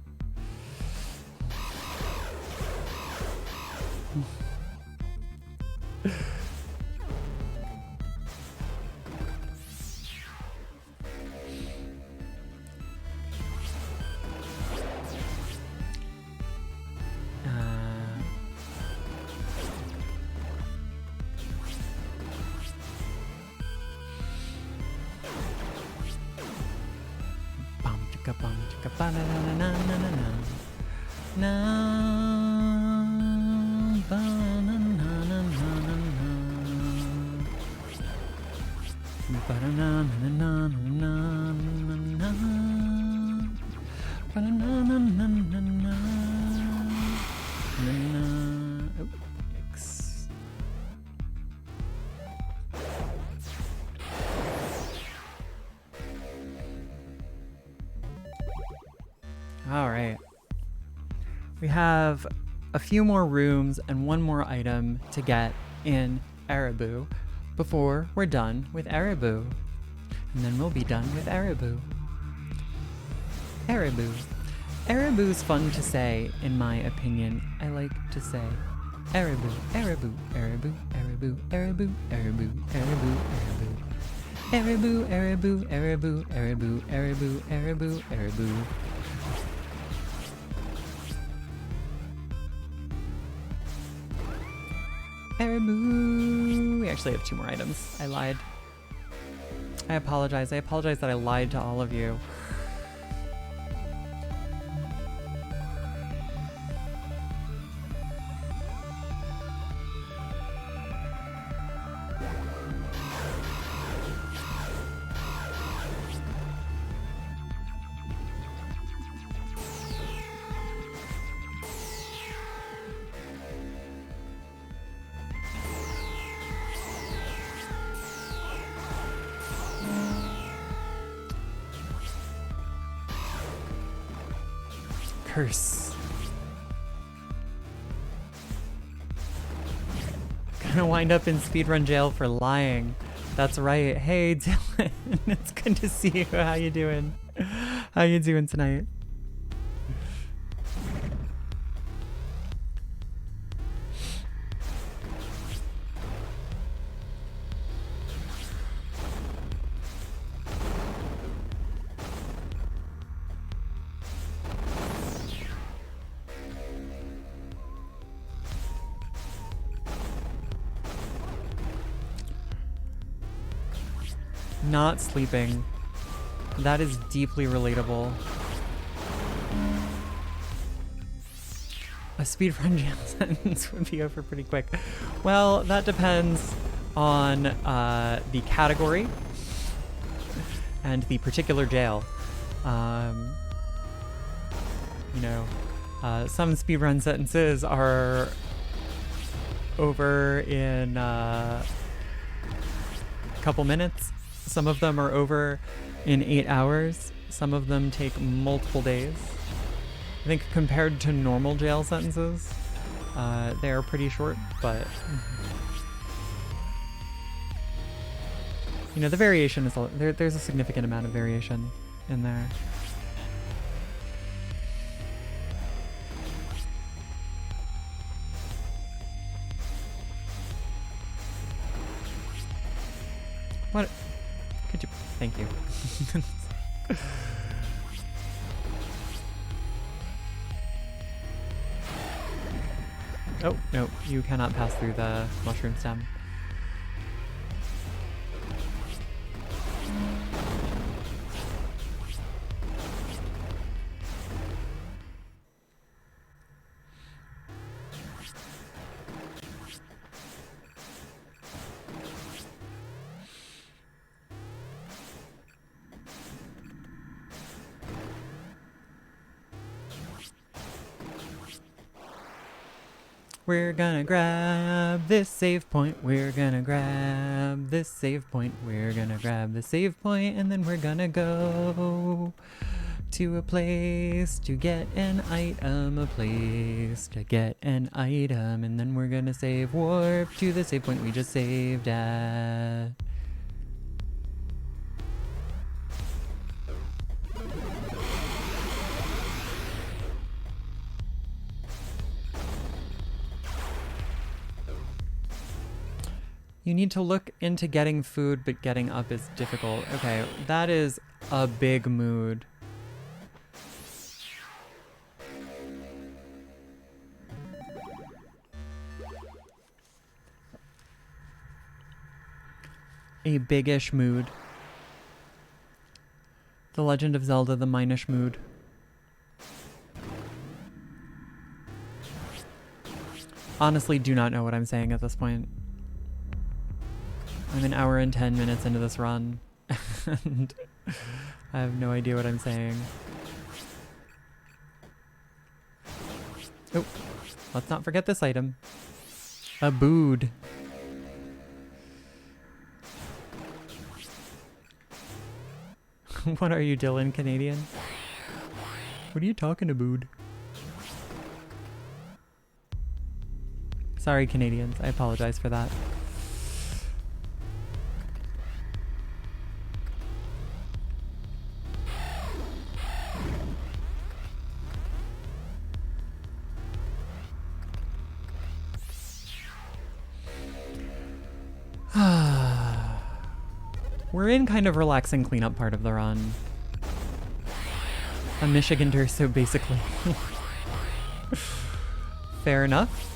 chicka bum chicka ba na na na na na na na ba na na na na na ba na na na na na na ba na na na na na na. Oh, yikes. All right. We have a few more rooms and one more item to get in Ereboo before we're done with Ereboo. And then we'll be done with Ereboo. Ereboo. Ereboo's fun to say, in my opinion. I like to say Ereboo, Ereboo, Ereboo, Ereboo, Ereboo, Ereboo, Ereboo, Ereboo. Ereboo, Ereboo, Ereboo, Ereboo, Ereboo, Ereboo, Ereboo. Ereboo. We actually have 2 more items. I lied. I apologize. I apologize that I lied to all of you. Curse. Gonna wind up in speedrun jail for lying. That's right. Hey Dylan, it's good to see you. How you doing? How you doing tonight? Not sleeping. That is deeply relatable. A speedrun jail sentence would be over pretty quick. Well, that depends on the category and the particular jail. You know, some speedrun sentences are over in a couple minutes. Some of them are over in 8 hours. Some of them take multiple days. I think compared to normal jail sentences, they are pretty short, but you know, the variation is there's a significant amount of variation in there. What? Could you? Thank you. Oh, no, you cannot pass through the mushroom stem. We're gonna grab this save point, we're gonna grab this save point, we're gonna grab the save point, and then we're gonna go to a place to get an item, a place to get an item, and then we're gonna save warp to the save point we just saved at. You need to look into getting food, but getting up is difficult. Okay, that is a big mood. A biggish mood. The Legend of Zelda, the Minish Mood. Honestly, do not know what I'm saying at this point. I'm an hour and 10 minutes into this run, and I have no idea what I'm saying. Oh, let's not forget this item. A bood. What are you, Dylan, Canadian? What are you talking about? Sorry, Canadians. I apologize for that. We're in kind of relaxing cleanup part of the run. A Michigander, so basically. Fair enough.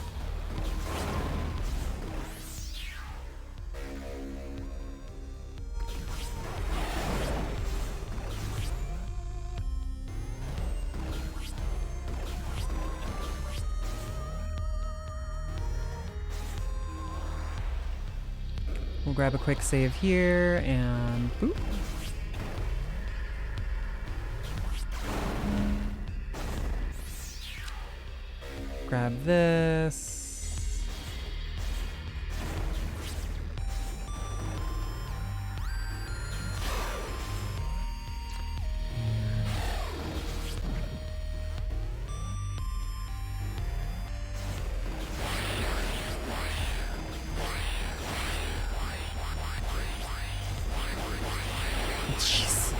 We'll grab a quick save here and boop. Grab this. Jeez.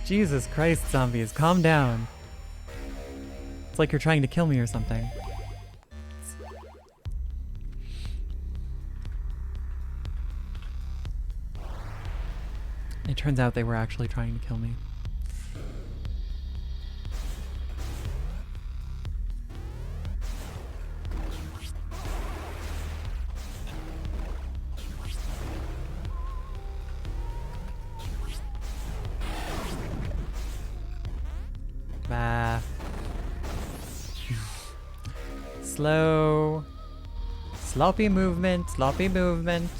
Jesus Christ, zombies, calm down. It's like you're trying to kill me or something. It turns out they were actually trying to kill me. Bah. Slow. Sloppy movement, sloppy movement.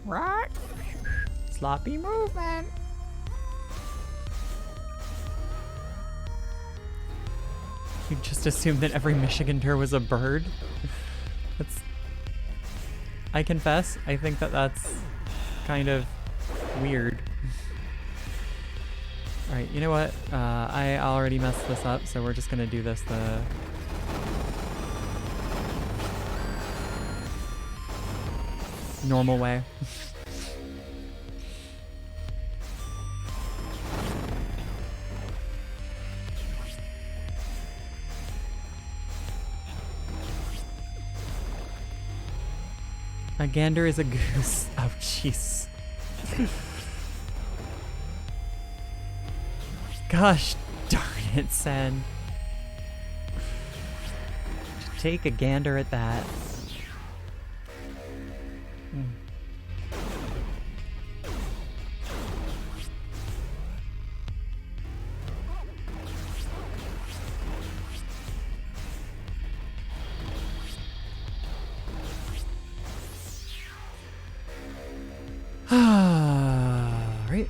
Right. Sloppy movement. You just assumed that every Michigander was a bird? That's... I confess, I think that that's kind of weird. Alright, you know what? I already messed this up, so we're just gonna do this the... normal way. A gander is a goose. Oh, jeez. Gosh darn it, Sen. Take a gander at that. Right.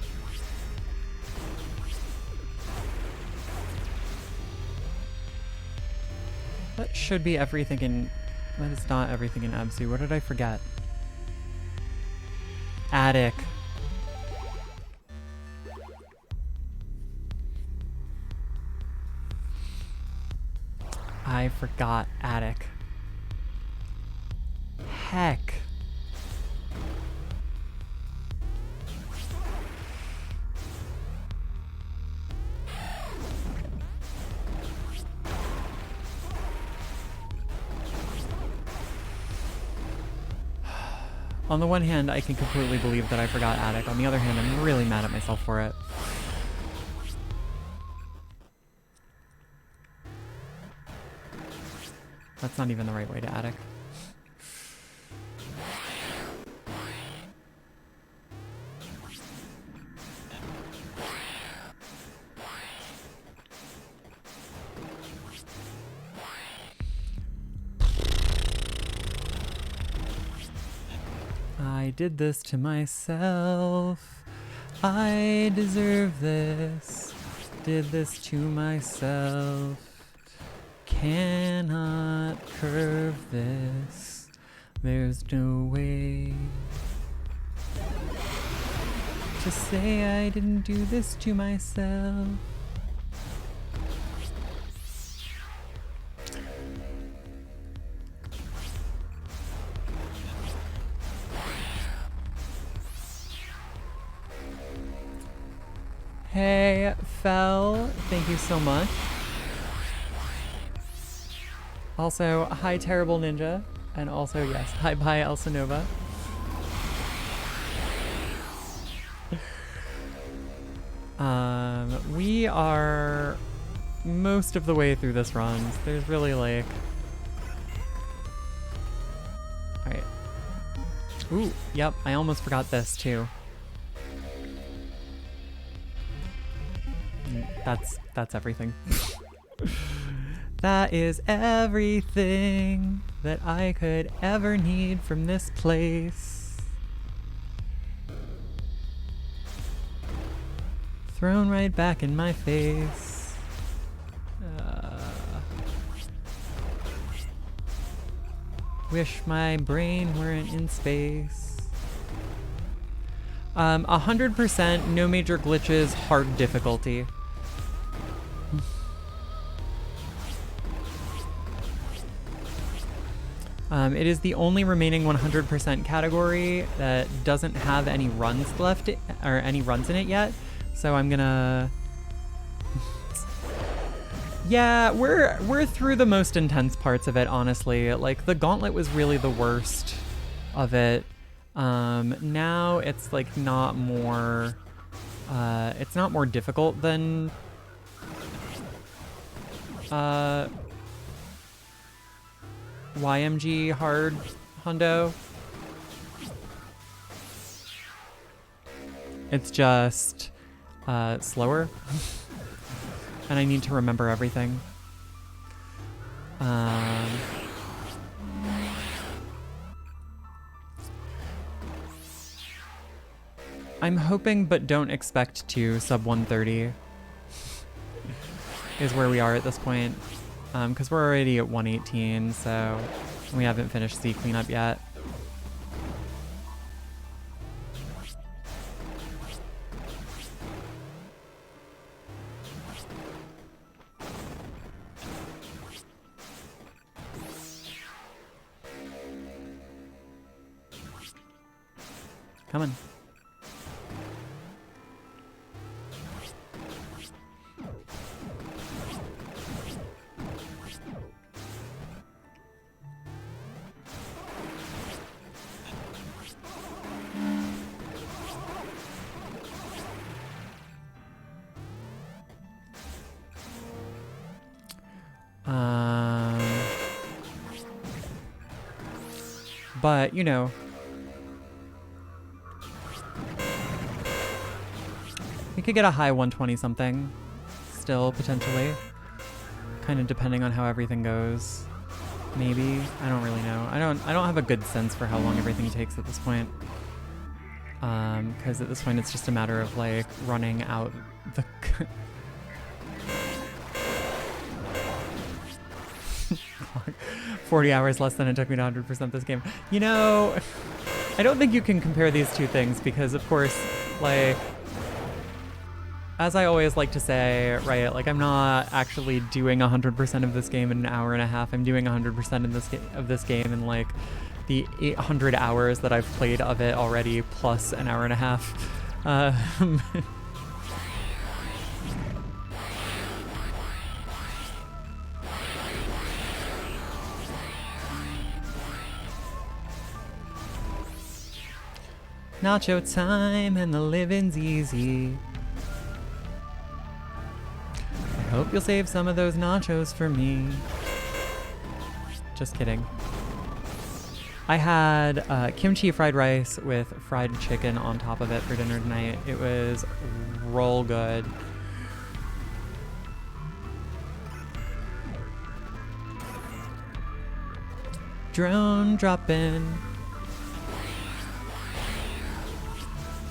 That should be everything in... That is not everything in Absu. What did I forget? Attic. I forgot attic. Heck. On the one hand, I can completely believe that I forgot attic. On the other hand, I'm really mad at myself for it. That's not even the right way to attic. I did this to myself. I deserve this. Did this to myself. Cannot curve this. There's no way to say I didn't do this to myself. Hey, Fel, thank you so much. Also, hi, Terrible Ninja. And also, yes, hi, bye, Elsa Nova. We are most of the way through this run. There's really like... Alright. Ooh, yep, I almost forgot this too. That's everything. That is everything that I could ever need from this place. Thrown right back in my face. Wish my brain weren't in space. 100%, no major glitches, hard difficulty. It is the only remaining 100% category that doesn't have any runs left, or any runs in it yet. So I'm gonna... Yeah, we're through the most intense parts of it, honestly. Like, the gauntlet was really the worst of it. Now it's like not more... it's not more difficult than... YMG hard hundo. It's just slower. And I need to remember everything. I'm hoping but don't expect to sub 130 is where we are at this point. Because we're already at 118, so we haven't finished the cleanup yet. Come on. But, you know, we could get a high 120 something still, potentially. Kind of depending on how everything goes. Maybe. I don't really know. I don't have a good sense for how long everything takes at this point. Because at this point it's just a matter of like running out the 40 hours less than it took me to 100% this game. You know, I don't think you can compare these two things because, of course, like, as I always like to say, right, like, I'm not actually doing 100% of this game in an hour and a half. I'm doing 100% of this game in, like, the 800 hours that I've played of it already, plus an hour and a half. Nacho time and the living's easy. I hope you'll save some of those nachos for me. Just kidding. I had kimchi fried rice with fried chicken on top of it for dinner tonight. It was roll good. Drone dropping.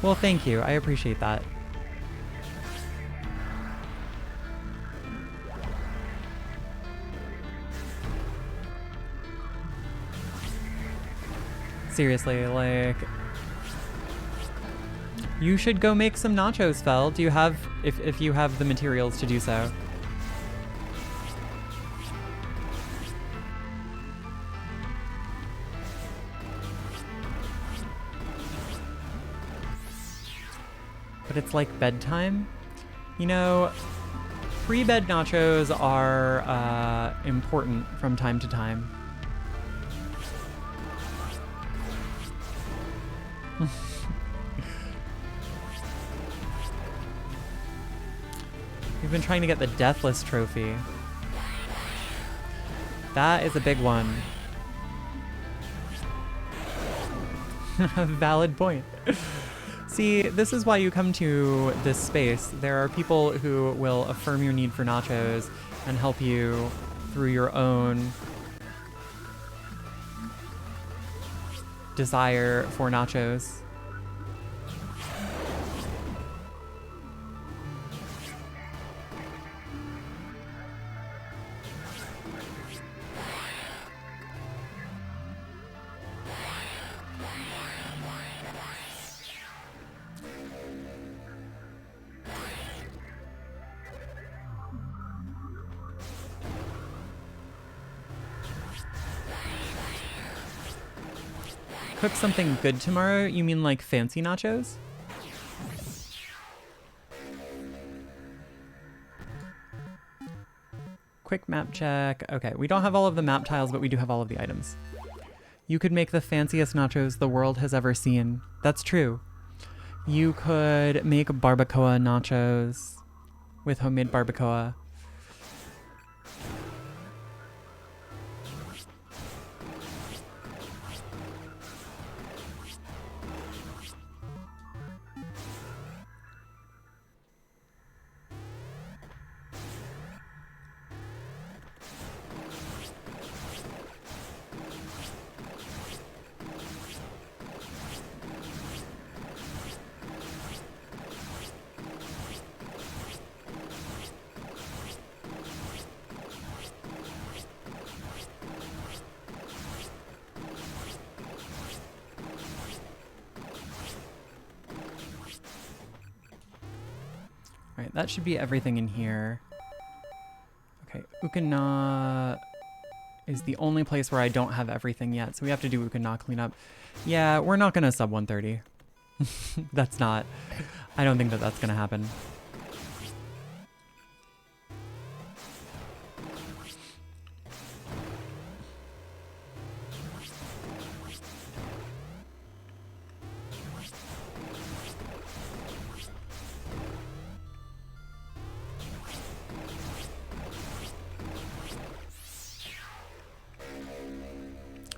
Well, thank you. I appreciate that. Seriously, like, you should go make some nachos, Fel. Do you have, if you have the materials to do so? But it's like bedtime. You know, pre-bed nachos are important from time to time. We've been trying to get the Deathless trophy. That is a big one. Valid point. See, this is why you come to this space. There are people who will affirm your need for nachos and help you through your own desire for nachos. Cook something good tomorrow? You mean like fancy nachos? Quick map check. Okay, we don't have all of the map tiles, but we do have all of the items. You could make the fanciest nachos the world has ever seen. That's true. You could make barbacoa nachos with homemade barbacoa. Alright, that should be everything in here. Okay, Ukana is the only place where I don't have everything yet, so we have to do Ukana cleanup. Yeah, we're not gonna sub 130. That's not... I don't think that that's gonna happen.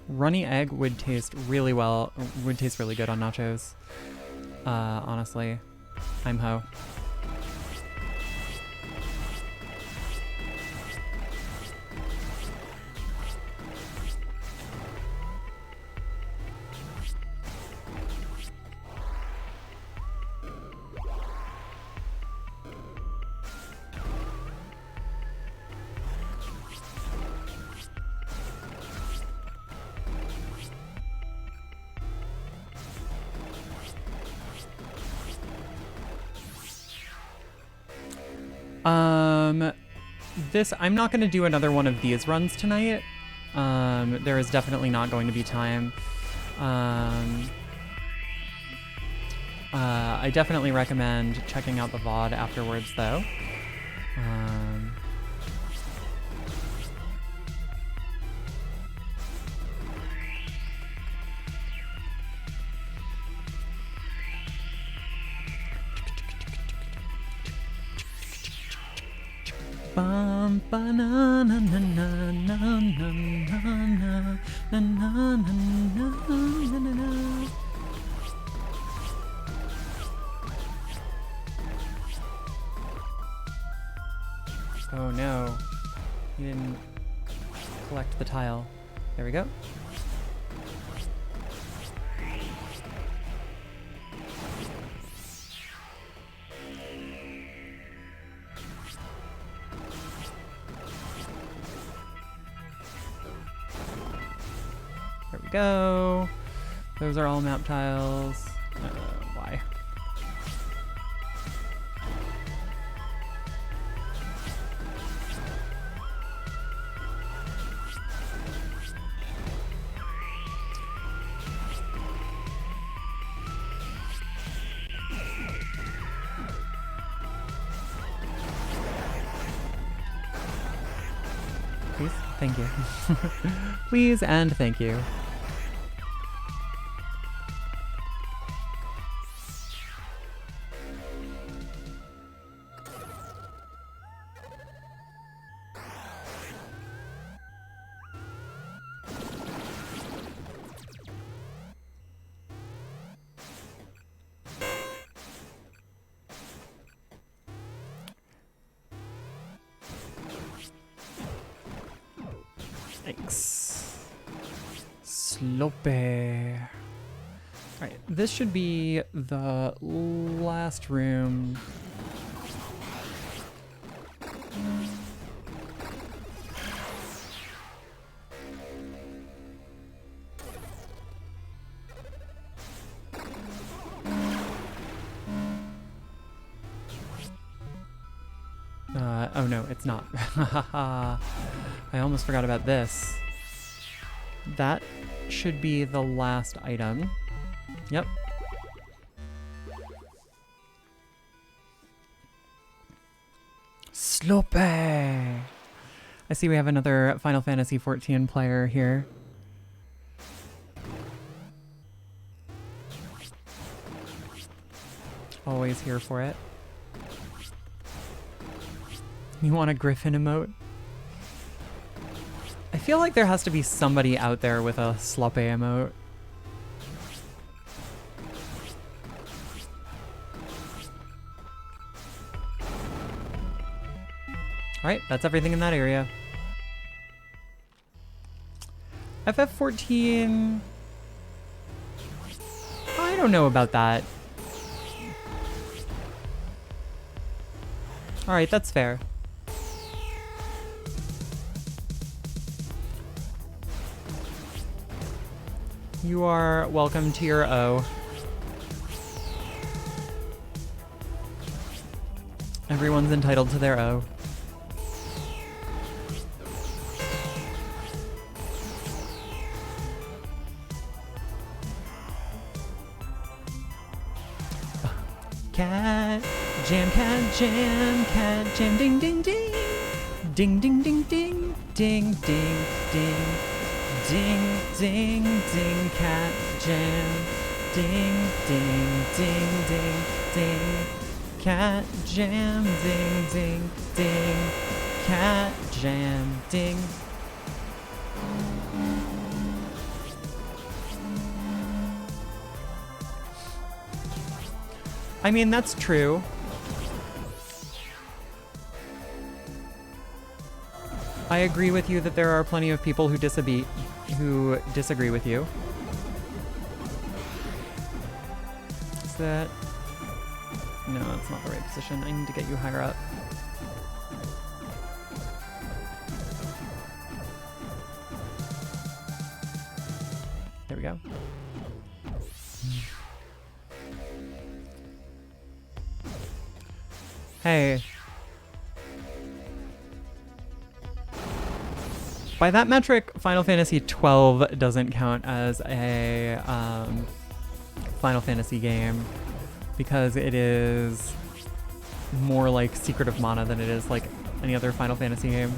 Runny egg would taste really well, would taste really good on nachos. Honestly, I'm ho. I'm not going to do another one of these runs tonight. There is definitely not going to be time. I definitely recommend checking out the VOD afterwards, though. Bum ba na na na na na na na na na na na na na. Oh no, you didn't collect the tile. There we go. go. Those are all map tiles. Why? Please, thank you. Please and thank you. Thanks. Slope. Alright, this should be the last room. Oh no, it's not. I almost forgot about this. That should be the last item. Yep. Slope! I see we have another Final Fantasy XIV player here. Always here for it. You want a Griffin emote? I feel like there has to be somebody out there with a Slope emote. Alright, that's everything in that area. FF14... I don't know about that. Alright, that's fair. You are welcome to your O. Everyone's entitled to their O. Cat jam, ding ding ding. Ding ding ding ding. Ding ding ding. Ding, ding, ding, cat jam. Ding, ding, ding, ding, ding. Cat jam, ding, ding, ding. Cat jam, ding. I mean, that's true. I agree with you that there are plenty of people who disagree with you. Is that... No, that's not the right position. I need to get you higher up. There we go. Hey. By that metric, Final Fantasy XII doesn't count as a Final Fantasy game because it is more like Secret of Mana than it is like any other Final Fantasy game.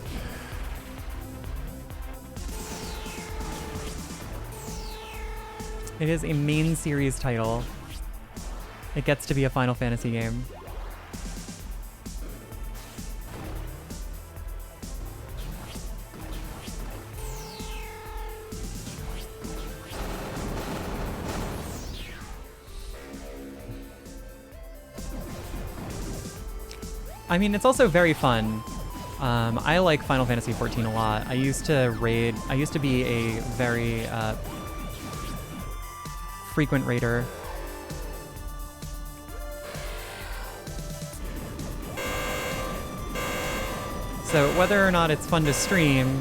It is a main series title. It gets to be a Final Fantasy game. I mean, it's also very fun. I like Final Fantasy XIV a lot. I used to be a very frequent raider. So whether or not it's fun to stream,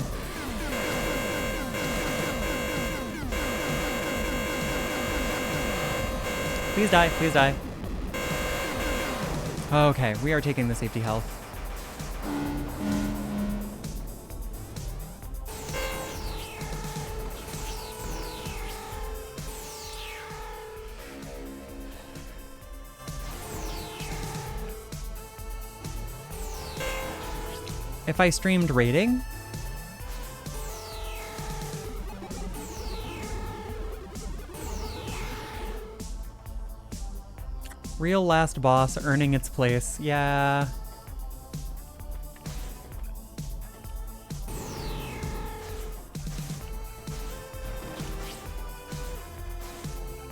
Please die, please die. Okay, we are taking the safety health. If I streamed raiding, real last boss earning its place. Yeah.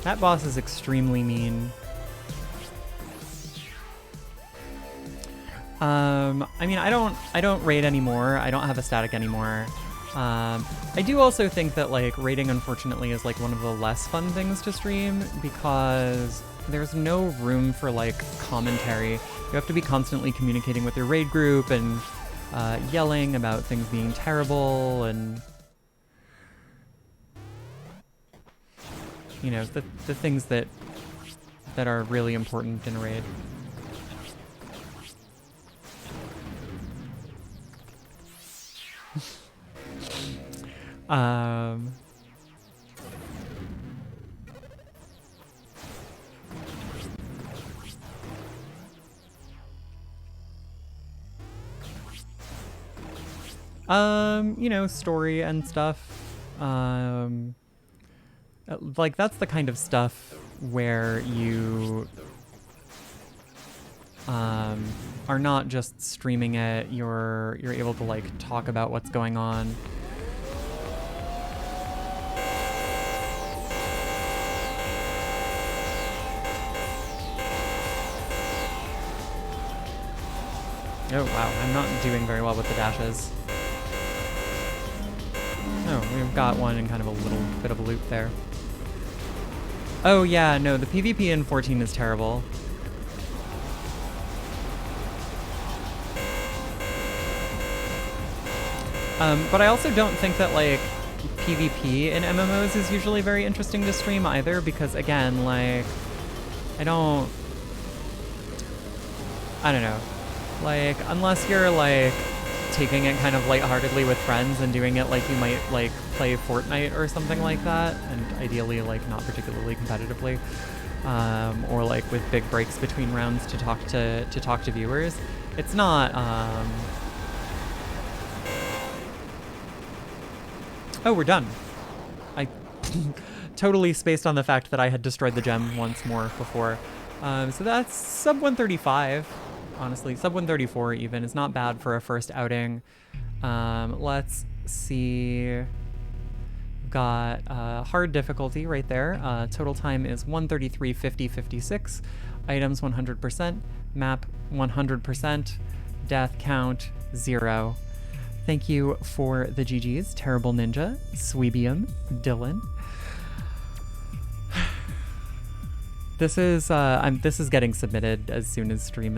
That boss is extremely mean. I mean, I don't raid anymore. I don't have a static anymore. I do also think that like raiding, unfortunately, is like one of the less fun things to stream because there's no room for like commentary. You have to be constantly communicating with your raid group and yelling about things being terrible and you know the things that are really important in a raid. You know, story and stuff. Like that's the kind of stuff where you are not just streaming it, you're able to like talk about what's going on. Oh wow, I'm not doing very well with the dashes. Oh, we've got one in kind of a little bit of a loop there. Oh yeah, no, the PvP in 14 is terrible. But I also don't think that like PvP in MMOs is usually very interesting to stream either because again, like, I don't know. Like, unless you're like taking it kind of lightheartedly with friends and doing it like you might like play Fortnite or something like that, and ideally like not particularly competitively, or like with big breaks between rounds to talk to viewers. It's not. Oh, we're done. I totally spaced on the fact that I had destroyed the gem once more before. So that's sub 135. Honestly, sub 134 even is not bad for a first outing. Let's see. We've got hard difficulty right there. Total time is 133.50.56. Items 100%. Map 100%. Death count 0. Thank you for the GGs, Terrible Ninja, Sweebium, Dylan. This is getting submitted as soon as stream is